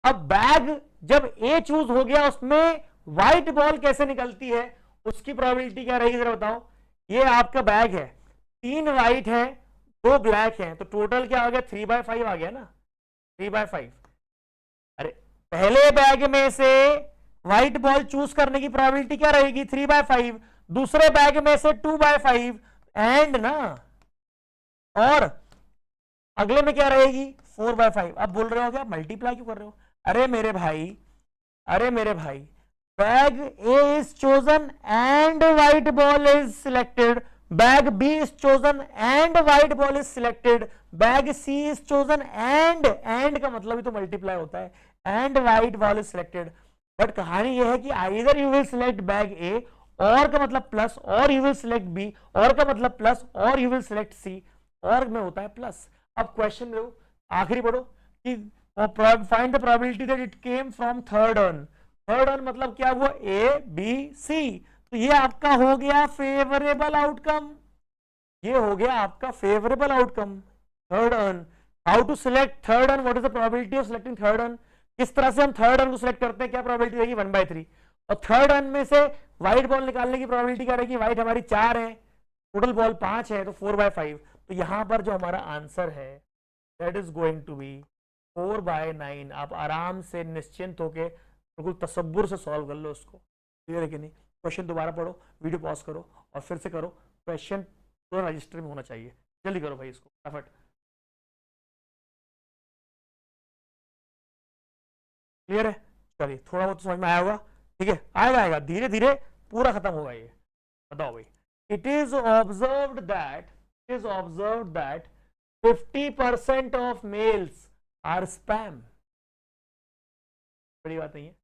अब बैग जब ए चूज हो गया उसमें व्हाइट बॉल कैसे निकलती है उसकी प्रोबेबिलिटी क्या रहेगी जरा बताओ। ये आपका बैग है, 3 व्हाइट है 2 ब्लैक है, तो टोटल क्या आ गया? 3/5 आ गया ना, 3/5। अरे पहले बैग में से व्हाइट बॉल चूज करने की प्रोबेबिलिटी क्या रहेगी? 3/5। दूसरे बैग में से 2/5 एंड ना, और अगले में क्या रहेगी? 4/5। अब बोल रहे हो क्या मल्टीप्लाई क्यों कर रहे हो? अरे मेरे भाई bag A is chosen and white ball is selected, bag B is chosen and white ball is selected, bag C is chosen and का मतलब ही तो मल्टीप्लाई होता है, and white ball is selected. But कहानी यह है कि either you will select bag A, और का मतलब प्लस, और यू विल सिलेक्ट बी, और का मतलब प्लस, और यू विल सिलेक्ट सी, और में होता है प्लस। अब क्वेश्चन लो, आखिरी पढ़ो कि find the probability that it came from third urn. Third urn मतलब क्या हुआ? A B C. तो ये आपका हो गया फेवरेबल आउटकम, ये हो गया आपका favourable outcome third urn. How to select third urn? What is the probability of selecting third urn? किस तरह से हम थर्ड अर्न को सिलेक्ट करते हैं? क्या प्रोबेबिलिटी रहेगी? 1/3। और थर्ड अर्न में से व्हाइट बॉल निकालने की प्रोबेबिलिटी क्या रहेगी? व्हाइट हमारी 4 है, टोटल बॉल 5 है, तो 4/5। तो यहां पर जो हमारा आंसर है that is going to be 4/9। आप आराम से निश्चिंत होके बिल्कुल तसब्बुर से सॉल्व कर लो उसको। क्लियर है कि नहीं? क्वेश्चन दोबारा पढ़ो, वीडियो पॉज करो और फिर से करो। क्वेश्चन पूरा रजिस्टर में होना चाहिए, जल्दी करो भाई इसको फटाफट। क्लियर है? चलिए थोड़ा बहुत समझ में आया होगा, ठीक है? आएगा धीरे धीरे पूरा खत्म होगा ये। बताओ भाई। It is observed that 50% of mails are spam. बड़ी बात नहीं है,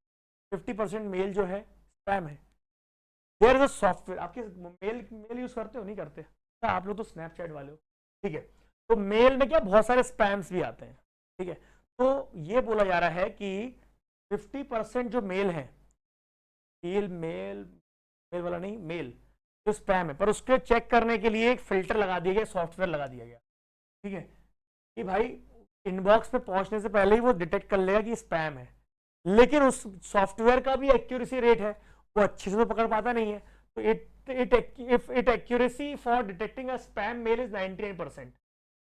50% मेल जो है स्पैम है। देयर इज अ सॉफ्टवेयर, आपके मेल यूज करते हो नहीं करते? आप लोग तो स्नैपचैट वाले हो, ठीक है? तो मेल में क्या बहुत सारे स्पैम्स भी आते हैं, ठीक है? तो ये बोला जा रहा है कि 50% जो मेल है, मेल वाला नहीं, मेल जो स्पैम है, पर उसके चेक करने के लिए एक फिल्टर लगा दिया गया, सॉफ्टवेयर लगा दिया गया, ठीक है? कि भाई इनबॉक्स पे पहुंचने से पहले ही वो डिटेक्ट कर लेगा कि स्पैम है। लेकिन उस सॉफ्टवेयर का भी एक्यूरेसी रेट है, वो अच्छे से तो पकड़ पाता नहीं है। तो it accuracy for detecting a spam mail is 99%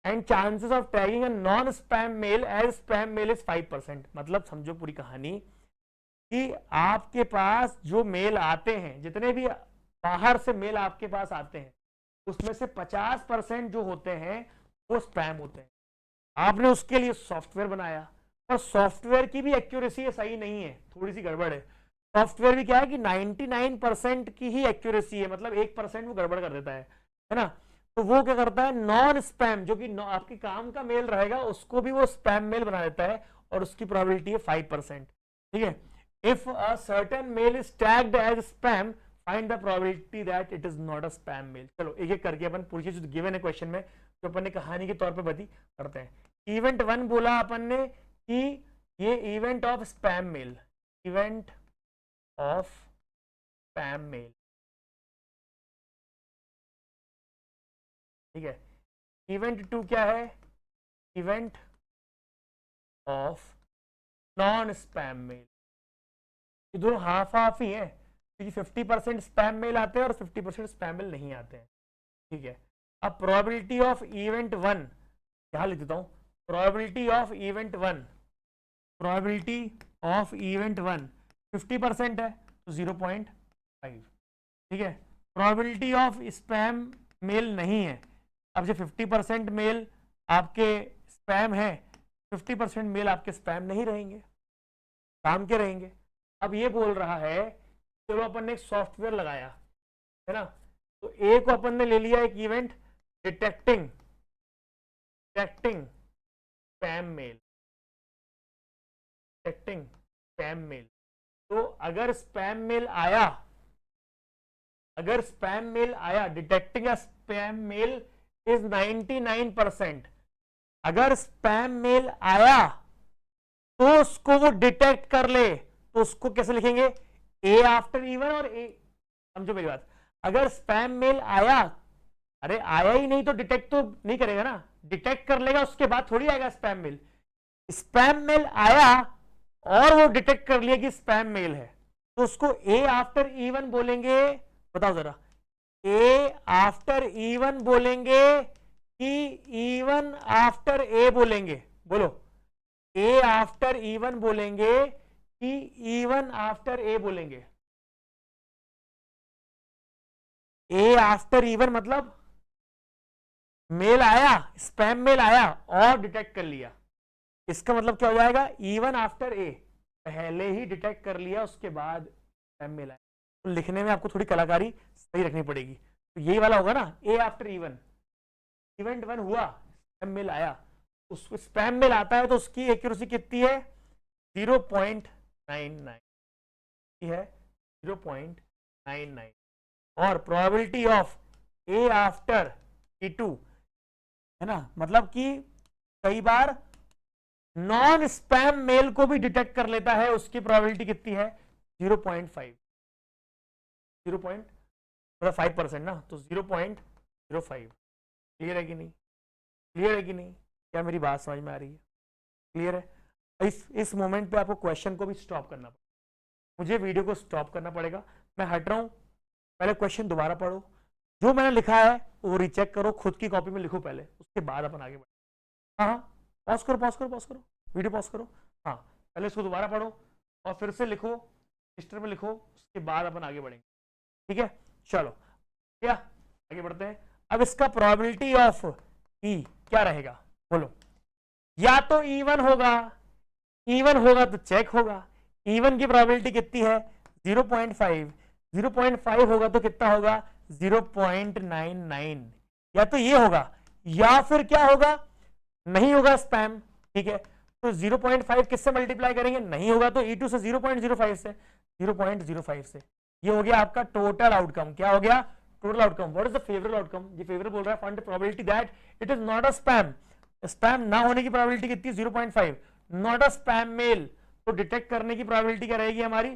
and chances of tagging a non spam mail as spam mail is 5%। मतलब समझो पूरी कहानी कि आपके पास जो मेल आते हैं, जितने भी बाहर से मेल आपके पास आते हैं, उसमें से 50% जो होते हैं वो स्पैम होते हैं। आपने उसके लिए सॉफ्टवेयर बनाया, और सॉफ्टवेयर की भी एक्यूरेसी सही नहीं है, थोड़ी सी गड़बड़ है। सॉफ्टवेयर भी क्या है कि 99% की ही एक्यूरेसी है, मतलब 1% वो गड़बड़ कर देता है ना? तो वो क्या करता है, नॉन स्पैम जो कि आपके काम का मेल रहेगा उसको भी वो स्पैम मेल बना देता है, और उसकी प्रोबेबिलिटी है 5%। ठीक है, if a certain mail is tagged as spam find the probability that it is not a spam mail. चलो एक एक करके अपन पूरी चीज गिवन है क्वेश्चन में, जो अपन ने कहानी के तौर पे बता करते हैं। इवेंट 1 बोला अपन ने कि ये event of spam mail, event of spam mail. ठीक है, इवेंट 2 क्या है, event of non spam mail. ये दोनों हाफ हाफ ही है, क्योंकि 50% स्पैम मेल आते हैं और 50% स्पैम मेल नहीं आते हैं। ठीक है, अब प्रोबेबिलिटी ऑफ इवेंट 1 यहां लिख देता हूं, probability of event 1, probability of event 1 50% है तो 0.5। ठीक है, प्रोबेबिलिटी ऑफ स्पैम मेल नहीं है। अब जो 50% मेल आपके स्पैम है, 50% मेल आपके स्पैम नहीं रहेंगे, काम के रहेंगे। अब ये बोल रहा है, चलो अपन ने एक सॉफ्टवेयर लगाया है ना, तो ए को अपन ने ले लिया एक event detecting spam mail, detecting spam mail. तो अगर स्पैम मेल आया, अगर स्पैम मेल आया, डिटेक्टिंग स्पैम मेल इज 99%। अगर स्पैम मेल आया तो उसको वो डिटेक्ट कर ले, तो उसको कैसे लिखेंगे, ए आफ्टर इवन और ए, समझो मेरी बात। अगर स्पैम मेल आया, अरे आया ही नहीं तो डिटेक्ट तो नहीं करेगा ना, डिटेक्ट कर लेगा उसके बाद थोड़ी आएगा स्पैम मेल। स्पैम मेल आया और वो डिटेक्ट कर लिया कि स्पैम मेल है, तो उसको ए आफ्टर इवन बोलेंगे। बताओ जरा, ए आफ्टर इवन बोलेंगे कि इवन आफ्टर ए बोलेंगे, बोलो, ए आफ्टर इवन बोलेंगे कि इवन आफ्टर ए बोलेंगे। ए आफ्टर इवन मतलब मेल आया, स्पैम मेल आया और डिटेक्ट कर लिया, इसका मतलब क्या हो जाएगा, इवन आफ्टर ए, पहले ही डिटेक्ट कर लिया उसके बाद स्पैम मेल आया। तो लिखने में आपको थोड़ी कलाकारी सही रखनी पड़ेगी, तो यही वाला होगा ना, ए आफ्टर इवन, इवेंट 1 हुआ, स्पैम मेल आया, उसको स्पैम मेल आता है तो उसकी एक्यूरेसी कितनी है, 0.99 है, 0.99। और probability of A after E2 है ना, मतलब कि कई बार नॉन स्पैम मेल को भी डिटेक्ट कर लेता है, उसकी प्रोबेबिलिटी कितनी है, 0.5, 0.5% ना, तो 0.05। क्लियर है कि नहीं, क्लियर है कि नहीं, क्या मेरी बात समझ में आ रही है, क्लियर है। इस मोमेंट पे आपको क्वेश्चन को भी स्टॉप करना पड़ेगा, मुझे वीडियो को स्टॉप करना पड़ेगा, मैं हट रहा हूं, पहले क्वेश्चन दोबारा पढ़ो, जो मैंने लिखा है वो रीचेक करो, खुद की कॉपी में लिखो पहले, उसके बाद अपन आगे बढ़ो। हाँ हाँ, पॉज करो पॉज करो पॉज करो, वीडियो पॉज करो, हाँ पहले इसको दोबारा पढ़ो और फिर से लिखो, रजिस्टर में लिखो, उसके बाद अपन आगे बढ़ेंगे। ठीक है, चलो क्या आगे बढ़ते हैं। अब इसका प्रोबेबिलिटी ऑफ ई क्या रहेगा, बोलो, या तो इवन होगा, इवन होगा तो चेक होगा, इवन की प्रोबेबिलिटी कितनी है, 0.5, 0.5 होगा तो कितना होगा, 0.99, या तो ये होगा या फिर क्या होगा, नहीं होगा स्पैम। ठीक है, तो 0.5 किससे मल्टीप्लाई करेंगे, नहीं होगा तो E2 से 0.05 से, 0.05 से, ये हो गया आपका टोटल आउटकम। क्या हो गया, total outcome. What is the favourable outcome, ये फेवरेबल बोल रहा है, find the probability that it is not a spam, spam ना होने की प्रोबेबिलिटी कितनी, 0.5, नॉट अ स्पैम मेल, तो डिटेक्ट करने की प्रोबेबिलिटी क्या रहेगी हमारी,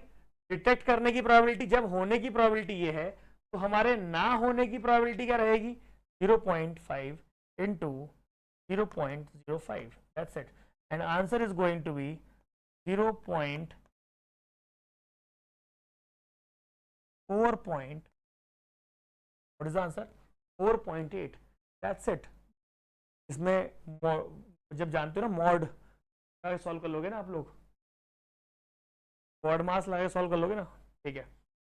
डिटेक्ट करने की प्रोबेबिलिटी, जब होने की प्रोबेबिलिटी ये है तो हमारे ना होने की प्रोबेबिलिटी क्या रहेगी, 0.5 into 0.05, that's it, and answer is going to be 0.4 point, what is the answer, 4.8, that's it। इसमें जब जानते हो ना मॉड सॉल्व कर लोगे ना आप लोग, मॉड मास लगा सॉल्व कर लोगे ना, ठीक है।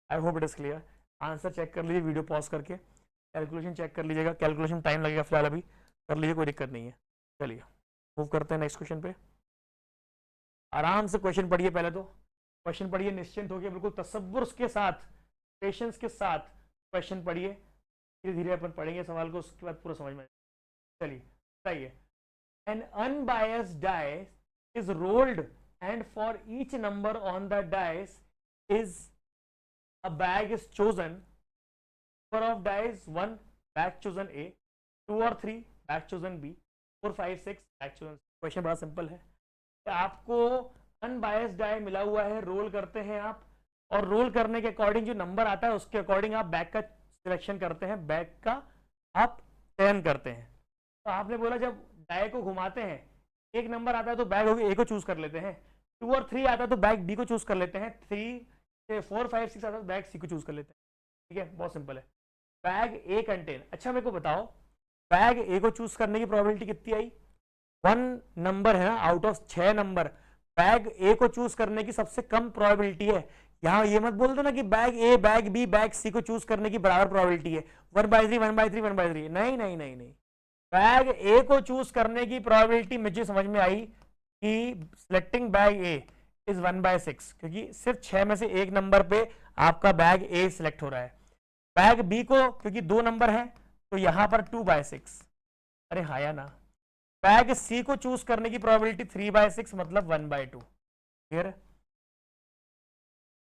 I hope it is clear. Answer check कर लीजिए, वीडियो पॉज करके कैलकुलेशन चेक कर लीजिएगा, कैलकुलेशन टाइम लगेगा फिलहाल, अभी कर लीजिए, कोई दिक्कत नहीं है। चलिए मूव करते हैं नेक्स्ट क्वेश्चन पे। आराम से क्वेश्चन पढ़िए, पहले तो क्वेश्चन पढ़िए निश्चिंत होकर, बिल्कुल तसव्वुर के साथ, पेशेंस के साथ क्वेश्चन पढ़िए, धीरे धीरे अपन पढ़ेंगे सवाल को, उसके बाद पूरा समझ में। चलिए बताइए, N unbiased dice is rolled and for each number on the dice is a bag is chosen. Number of dice 1 bag chosen A, 2 or 3 bag chosen B, 4 5 6 bag chosen C. Question बड़ा simple है, आपको unbiased die मिला हुआ है, role करते हैं आप, और रोल करने के अकॉर्डिंग जो नंबर आता है उसके अकॉर्डिंग आप बैग का सिलेक्शन करते हैं, बैग का आप चयन करते हैं। तो आपने बोला जब डाई को घुमाते हैं एक नंबर आता है तो बैग ए को चूज कर लेते हैं, 2 और 3 आता है तो बैग बी को चूज कर लेते हैं, 3 4 5 6 आता है तो बैग सी को चूज कर लेते हैं। ठीक है, बहुत सिंपल है। बैग ए कंटेन, अच्छा मेरे को बताओ बैग ए को चूज करने की प्रोबेबिलिटी कितनी आई? 1 नंबर है ना, आउट ऑफ 6 नंबर बैग ए को चूज करने की सबसे कम प्रोबेबिलिटी है। यहां ये मत बोल दो ना कि bag A bag B bag C को चूज करने की बराबर प्रोबेबिलिटी है, 1/3 1/3 1/3। नहीं नहीं नहीं नहीं, बैग ए को चूज करने की प्रोबेबिलिटी मुझे समझ में आई कि सिलेक्टिंग बैग ए इज 1/6, क्योंकि सिर्फ 6 में से एक नंबर पे आपका बैग ए सिलेक्ट हो रहा है। बैग बी को क्योंकि 2 नंबर है तो यहां पर 2/6। अरे हाँ या ना। बैग सी को चूज करने की प्रोबेबिलिटी 3/6 मतलब 1/2। क्लियर?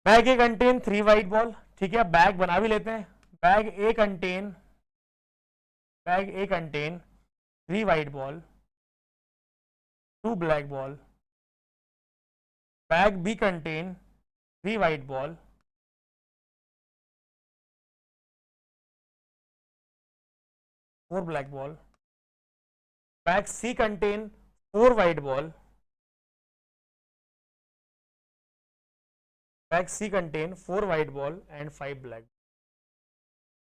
बैग ए कंटेन 3 व्हाइट बॉल, ठीक है, बैग बना भी लेते हैं। Bag A contain 3 white ball, 2 black ball. Bag B contain 3 white ball, 4 black ball. Bag C contain 4 white ball. Bag C contain 4 white ball and 5 black.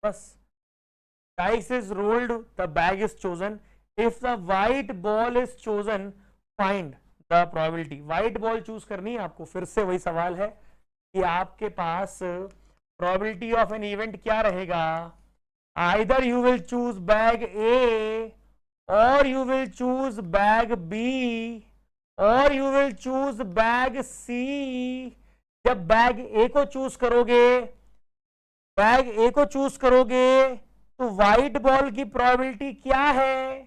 बस dice is rolled, the bag is chosen. If the white ball is chosen, find the probability. white ball choose करनी है आपको, फिर से वही सवाल है कि आपके पास probability of an event क्या रहेगा? Either you will choose bag A or you will choose bag B or you will choose bag C. जब बैग ए को चूज करोगे, बैग ए को चूज करोगे तो व्हाइट बॉल की प्रोबेबिलिटी क्या है?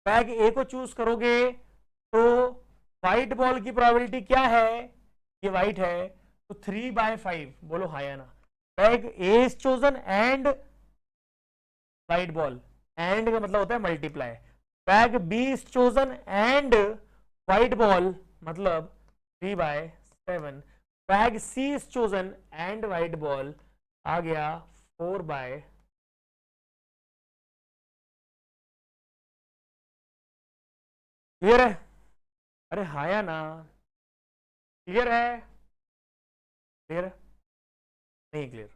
बैग ए को चूज करोगे तो व्हाइट बॉल की प्रोबेबिलिटी क्या है? ये व्हाइट है तो 3/5। बोलो हाँ या ना। Bag A is chosen and white ball, and का मतलब होता है multiply. Bag B is chosen and white ball मतलब 3/7। Bag C is chosen and white ball आ गया 4/। क्लियर है? अरे हाँ या ना? क्लियर है? क्लियर है? नहीं क्लियर?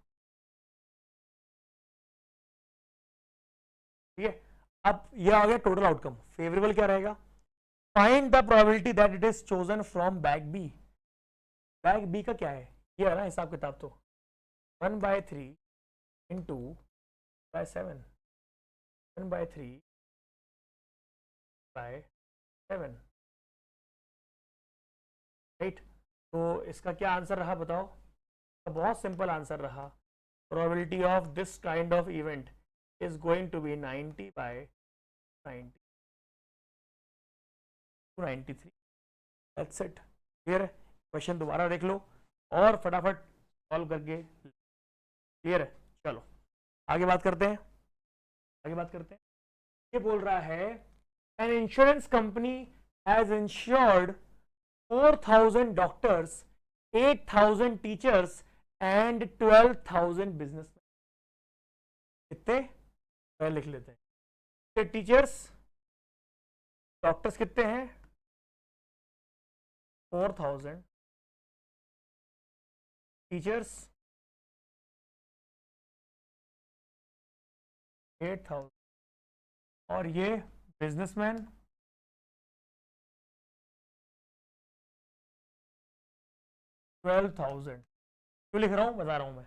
ठीक है, अब ये आ गया टोटल आउटकम। फेवरेबल क्या रहेगा? Find the probability that it is chosen from bag B. Bag B का क्या है? ये है ना हिसाब किताब, तो 1/3 इंटू 7, 1/3/7, राइट। तो इसका क्या आंसर रहा बताओ? तो बहुत सिंपल आंसर रहा, probability of this kind of event is going to be 90/90 to 93। That's it. Clear है? क्वेश्चन दोबारा देख लो और फटाफट सॉल्व करके। क्लियर है? चलो आगे बात करते हैं, आगे बात करते हैं। ये बोल रहा है an insurance company has insured 4,000 doctors, 8,000 teachers and 12,000 businessman. कितने? पहले लिख लेते हैं। टीचर्स, डॉक्टर्स कितने हैं? 4,000, टीचर्स 8,000 और ये बिजनेसमैन 12,000। क्यों लिख रहा हूं बता रहा हूं मैं,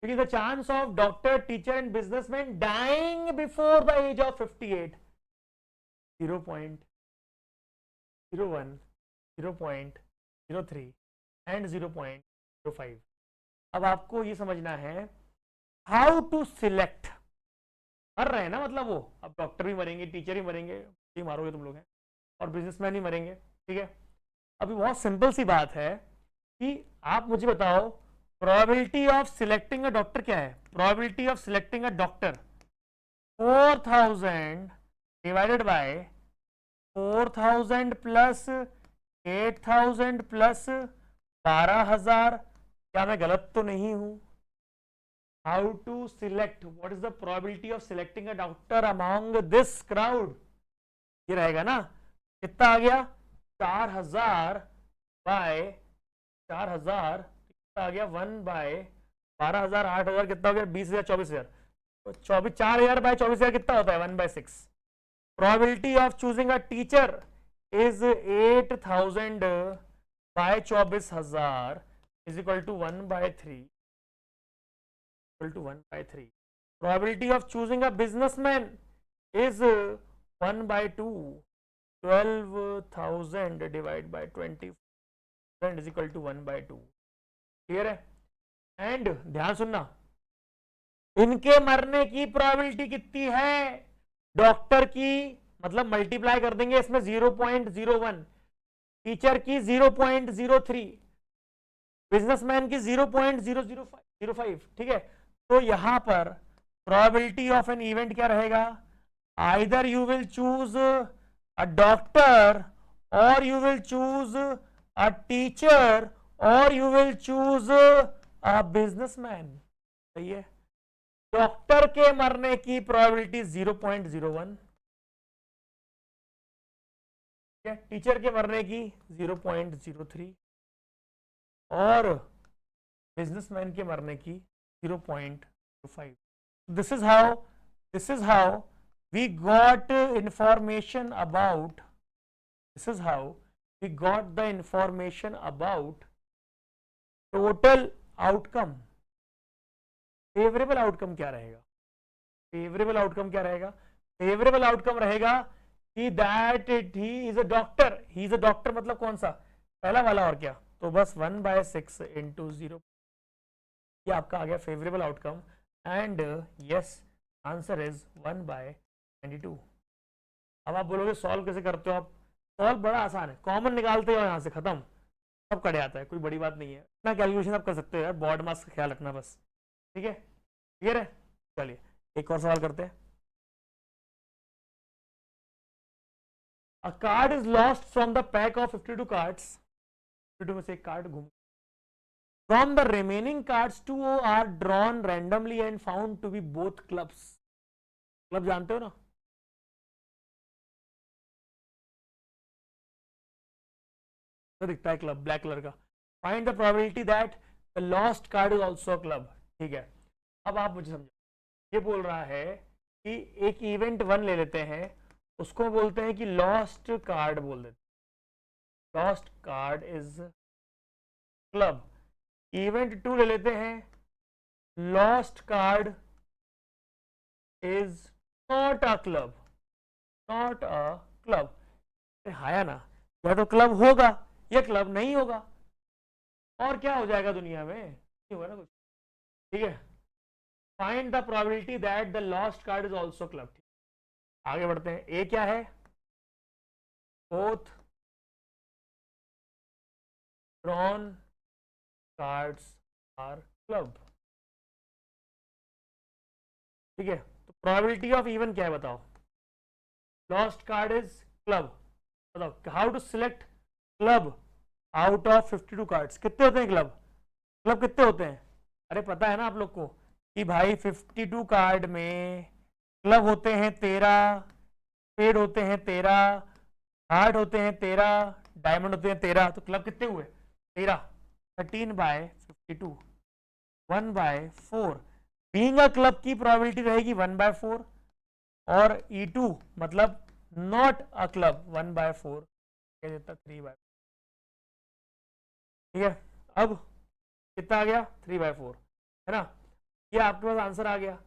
क्योंकि the chance of doctor, teacher and businessman dying before the age of 58 0.01, 0.03 and 0.05। अब आपको ये समझना है हाउ टू सिलेक्ट मर रहे हैं ना, मतलब वो अब डॉक्टर भी मरेंगे, टीचर भी मरेंगे, भी मारोगे तुम लोग हैं, और बिजनेसमैन भी मरेंगे, ठीक है। अभी बहुत सिंपल सी बात है कि आप मुझे बताओ probability of selecting a doctor क्या है। Probability of selecting a doctor 4000 divided by 4000 plus 8000 plus 12000। क्या मैं गलत तो नहीं हूं? How to select, what is the probability of selecting a doctor among this crowd, ये रहेगा ना। कितना आ गया? 4000 बाय 4000 कितना आ गया? 1/12,000 8,000 कितना हो गया? 20,000 24,000। 4,000 बाय 24,000 कितना होता है? 1/6। Probability of choosing a teacher is 8,000 by 24,000 is equal to 1/3, equal to 1/3। Probability of choosing a businessman is 1/2, 12,000 divide by 20 is equal to 1/2। Clear है? एंड ध्यान सुनना, इनके मरने की प्रोबेबिलिटी कितनी है? डॉक्टर की मतलब मल्टीप्लाई कर देंगे इसमें 0.01, टीचर की 0.03, बिजनेसमैन की 0.005, ठीक है। तो यहां पर प्रोबेबिलिटी ऑफ एन इवेंट क्या रहेगा? Either you will choose a doctor और you will choose a teacher और you will choose a businessman. सही है। डॉक्टर के मरने की प्रोबेबिलिटी 0.01, टीचर के मरने की 0.03 और बिजनेसमैन के मरने की 0.25। This is how we got information about, this is how we got the information about total outcome. Favourable outcome क्या रहेगा? फेवरेबल आउटकम क्या रहेगा? फेवरेबल आउटकम रहेगा कि that he is a doctor, he is a doctor मतलब कौन सा? पहला वाला। और क्या? तो बस 1/6 इंटू 0, ये आपका आ गया favourable outcome. And yes, answer is 1/22। अब आप बोलोगे सॉल्व कैसे करते हो आप? सॉल्व बड़ा आसान है, कॉमन निकालते हो यहां से, खत्म, सब कट आता है, कोई बड़ी बात नहीं है। इतना कैलकुलेशन आप कर सकते हो यार, बोर्ड मार्क्स का ख्याल रखना बस, ठीक है। क्लियर है? चलिए एक और सवाल करते हैं। A card is lost from the pack of 52 cards. 52 में से एक कार्ड घूम, from the remaining cards 2 are drawn randomly and found to be both clubs. Club जानते हो ना? तो दिखता है क्लब ब्लैक कलर का। Find the probability that the lost card is also club. ठीक है, अब आप मुझे समझो, ये बोल रहा है कि एक इवेंट 1 ले लेते हैं, उसको बोलते हैं कि लॉस्ट कार्ड बोल देते हैं, lost card is club. Event 2 ले लेते हैं, lost card is not a club, not a club. हाया ना, या तो क्लब होगा या क्लब नहीं होगा, और क्या हो जाएगा दुनिया में, नहीं होगा ना कुछ। ठीक है, find the probability that the lost card is also club. आगे बढ़ते हैं। ए क्या है? Both drawn cards are club. ठीक है, तो प्रोबेबिलिटी ऑफ इवन क्या है बताओ? Lost card is club. बताओ how to select club out of 52 cards. कितने होते हैं क्लब? क्लब कितने होते हैं? अरे पता है ना आप लोग को कि भाई 52 कार्ड में क्लब होते हैं 13, पेड होते हैं 13, हार्ट होते हैं 13, डायमंड होते हैं 13। तो क्लब कितने हुए? 13। 13/52, 1/4। बीइंग अ क्लब की प्रोबेबिलिटी रहेगी 1/4, और E2 मतलब नॉट अ क्लब 1/4 कह देता 3/4। ठीक है, अब कितना आ गया? 3/4 है ना। ये आपके पास आंसर आ गया।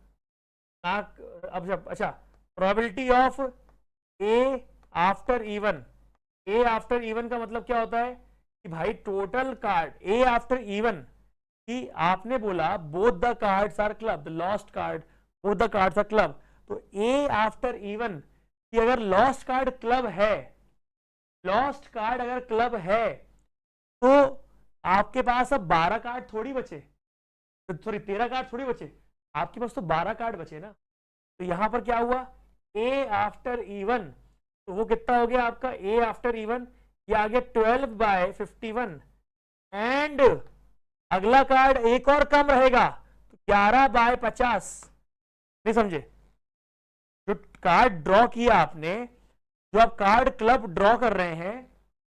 अब अच्छा, probability of A after even. A after even का मतलब क्या होता है कि भाई total card A after even, कि आपने बोला both the cards are club, the lost card both the cards are club, तो ए आफ्टर इवन कि अगर लॉस्ट कार्ड क्लब है, लॉस्ट कार्ड अगर क्लब है तो आपके पास अब 12 कार्ड थोड़ी बचे, सॉरी 13 कार्ड थोड़ी बचे, आपके पास तो 12 कार्ड बचे ना। तो यहां पर क्या हुआ, ए आफ्टर इवन, तो वो कितना हो गया आपका ए आफ्टर इवन, ये आ गया 12/51 एंड अगला कार्ड एक और कम रहेगा तो 11/50। नहीं समझे, जो कार्ड ड्रॉ किया आपने, जो आप कार्ड क्लब ड्रॉ कर रहे हैं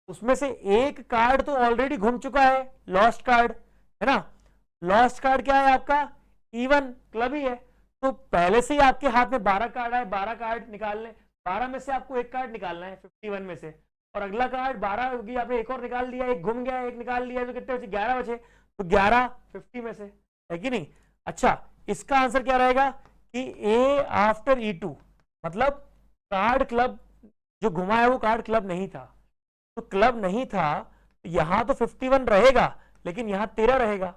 उसमें से एक कार्ड तो ऑलरेडी घूम चुका है, लॉस्ट कार्ड है ना। लॉस्ट कार्ड क्या है आपका, इवन क्लब ही है, तो पहले से ही आपके हाथ में 12 कार्ड है, 12 कार्ड निकालने, 12 में से आपको एक कार्ड निकालना है 51 में से, और अगला कार्ड 12 होगी, आपने एक और निकाल दिया, एक घूम गया, एक निकाल लिया, तो कितने बचे, 11 बचे, तो 11 50 में से, है कि नहीं। अच्छा, इसका आंसर क्या रहेगा कि ए आफ्टर E2, मतलब कार्ड क्लब जो घुमा है वो कार्ड क्लब नहीं था, तो क्लब नहीं था तो यहां तो 51 रहेगा लेकिन यहां 13 रहेगा।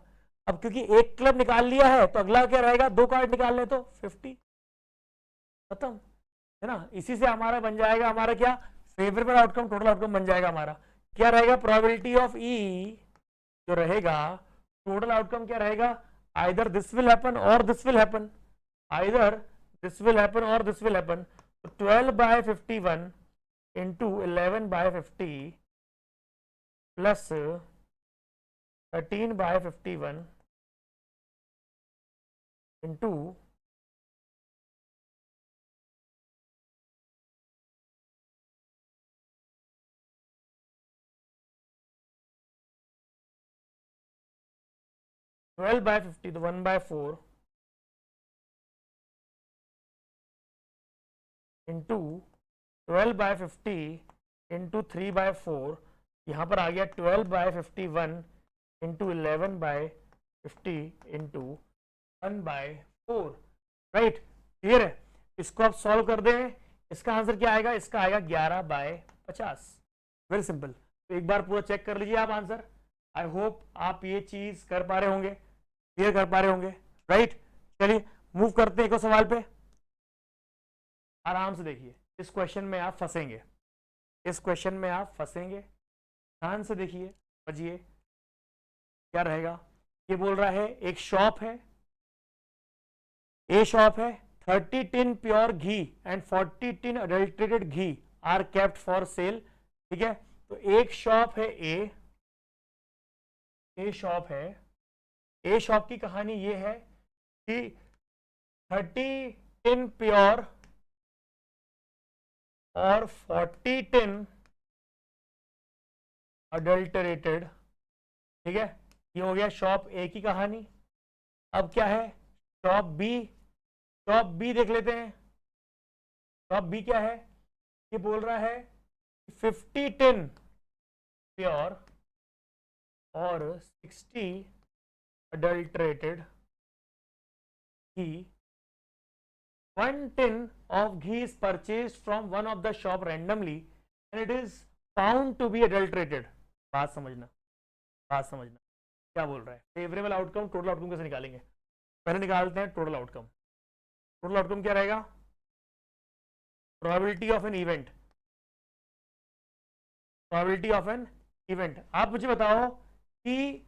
अब क्योंकि एक क्लब निकाल लिया है तो अगला क्या रहेगा, 2 कार्ड निकालने तो 50, खत्म, है ना। इसी से हमारा बन जाएगा, हमारा क्या फेवरेबल आउटकम, टोटल आउटकम बन जाएगा हमारा। क्या रहेगा, प्रोबेबिलिटी ऑफ ई जो रहेगा, टोटल आउटकम क्या रहेगा, आइदर दिस विल हैपन और this will happen, either this will happen और दिस विल हैपन। तो 12/51 इंटू 11/50 प्लस 13/51 इंटू 12/50 तो 1/4 इंटू 12/50 इंटू 3/4, यहां पर आ गया 12/51 इंटू 11/50 इंटू 1/4, राइट, क्लियर है। इसको आप सॉल्व कर दें, इसका आंसर क्या आएगा, इसका आएगा 11/50, वेरी सिंपल। तो एक बार पूरा चेक कर लीजिए आप आंसर, आई होप आप ये चीज कर पा रहे होंगे, क्लियर कर पा रहे होंगे, राइट। चलिए मूव करते हैं एक और सवाल पे, आराम से देखिए, इस क्वेश्चन में आप फंसेंगे, इस क्वेश्चन में आप फंसेंगे, ध्यान से देखिए, समझिए क्या रहेगा। ये बोल रहा है एक शॉप है, ए शॉप है, 30 tin pure ghee and 40 tin adulterated ghee are kept for sale, ठीक है। तो एक शॉप है ए शॉप है, ए शॉप की कहानी ये है कि 30 टिन प्योर और 40 टिन अडल्टरेटेड, ठीक है, ये हो गया शॉप ए की कहानी। अब क्या है शॉप बी, शॉप बी देख लेते हैं, शॉप बी क्या है, ये बोल रहा है 50 टिन प्योर और 60 adulterated ghee, 1 tin of ghee is purchased from one of the shop randomly and it is found to be adulterated। बात समझना, बात समझना, क्या बोल रहा है, फेवरेबल आउटकम टोटल आउटकम कैसे निकालेंगे, पहले निकालते हैं टोटल आउटकम। टोटल आउटकम क्या रहेगा, probability of an event, probability of an event. आप मुझे बताओ कि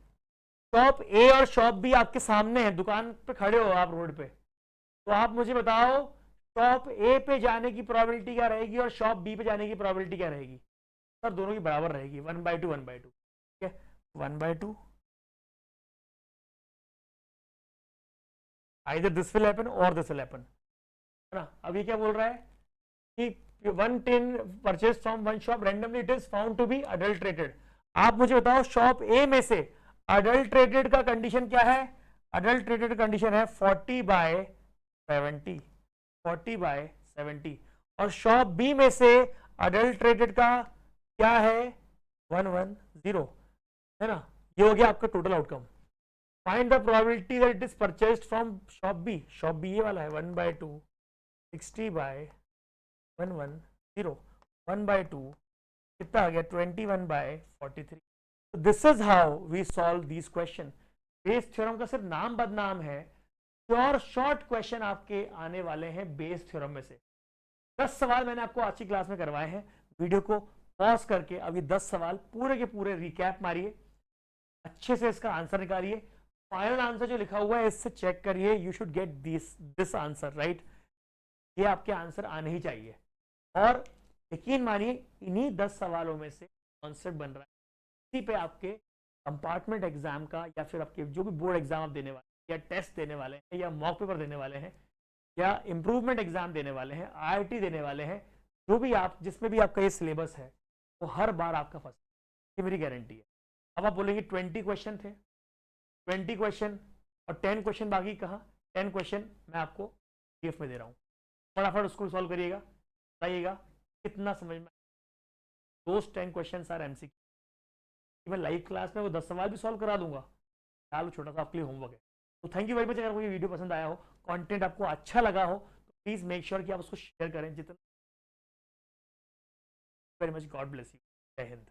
शॉप ए और शॉप बी आपके सामने है, दुकान पे खड़े हो आप रोड पे, तो आप मुझे बताओ शॉप ए पे जाने की प्रोबेबिलिटी क्या रहेगी और शॉप बी पे जाने की प्रोबेबिलिटी क्या रहेगी। सर दोनों की बराबर रहेगी, 1/2 1/2, ठीक है, 1/2, आइदर दिस विल हैपन और दिस विल हैपन, है ना। अब ये क्या बोल रहा है कि 1 tin purchase from one shop randomly it is found to be adulterated. आप मुझे बताओ शॉप ए में से अडल्टरेटेड का कंडीशन क्या है, अडल्टरेटेड कंडीशन है 40/70, 40/70, और शॉप बी में से अडल्टरेटेड का क्या है 110, है ना। ये हो गया आपका total outcome. Find the probability that it is purchased from shop B, shop B ये वाला है 1/2, 60/110, 1/2 कितना आ गया 21/43। This is how we solve this question. Bayes theorem का सिर्फ नाम बदनाम है, श्योर शॉर्ट क्वेश्चन आपके आने वाले हैं बेस थ्योरम में से। 10 सवाल मैंने आपको आज की क्लास में करवाए हैं। वीडियो को पॉज करके अभी 10 सवाल पूरे के पूरे रिकैप मारिए, अच्छे से इसका आंसर निकालिए। फाइनल आंसर जो लिखा हुआ है इससे चेक करिए, you should get this answer right. ये आपके आंसर आने ही चाहिए। और यकीन मानिए इन्हीं 10 सवालों में से कॉन्सेप्ट बन रहा है, इसी पे आपके कंपार्टमेंट एग्जाम का या फिर आपके जो भी बोर्ड एग्जाम आप देने वाले हैं या टेस्ट देने वाले हैं या मॉक पेपर देने वाले हैं या इम्प्रूवमेंट एग्जाम देने वाले हैं, IIT देने वाले हैं, जो भी आप जिसमें भी आपका ये सिलेबस है वो हर बार आपका फर्स्ट, ये मेरी गारंटी है। अब आप बोलेंगे 20 क्वेश्चन थे, 20 क्वेश्चन और 10 क्वेश्चन बाकी कहाँ? 10 क्वेश्चन मैं आपको PDF में दे रहा हूँ, फटाफट उसको सॉल्व करिएगा, बताइएगा कितना समझ में। दोस्त 10 क्वेश्चन आर MCQ। मैं लाइव क्लास में वो 10 सवाल भी सॉल्व करा दूंगा, चालू छोटा सा आपके लिए होमवर्क है। तो थैंक यू वेरी मच। अगर आपको ये वीडियो पसंद आया हो, कंटेंट आपको अच्छा लगा हो, तो प्लीज मेक श्योर कि आप उसको शेयर करें जितना। Very much, God bless you, जय हिंद।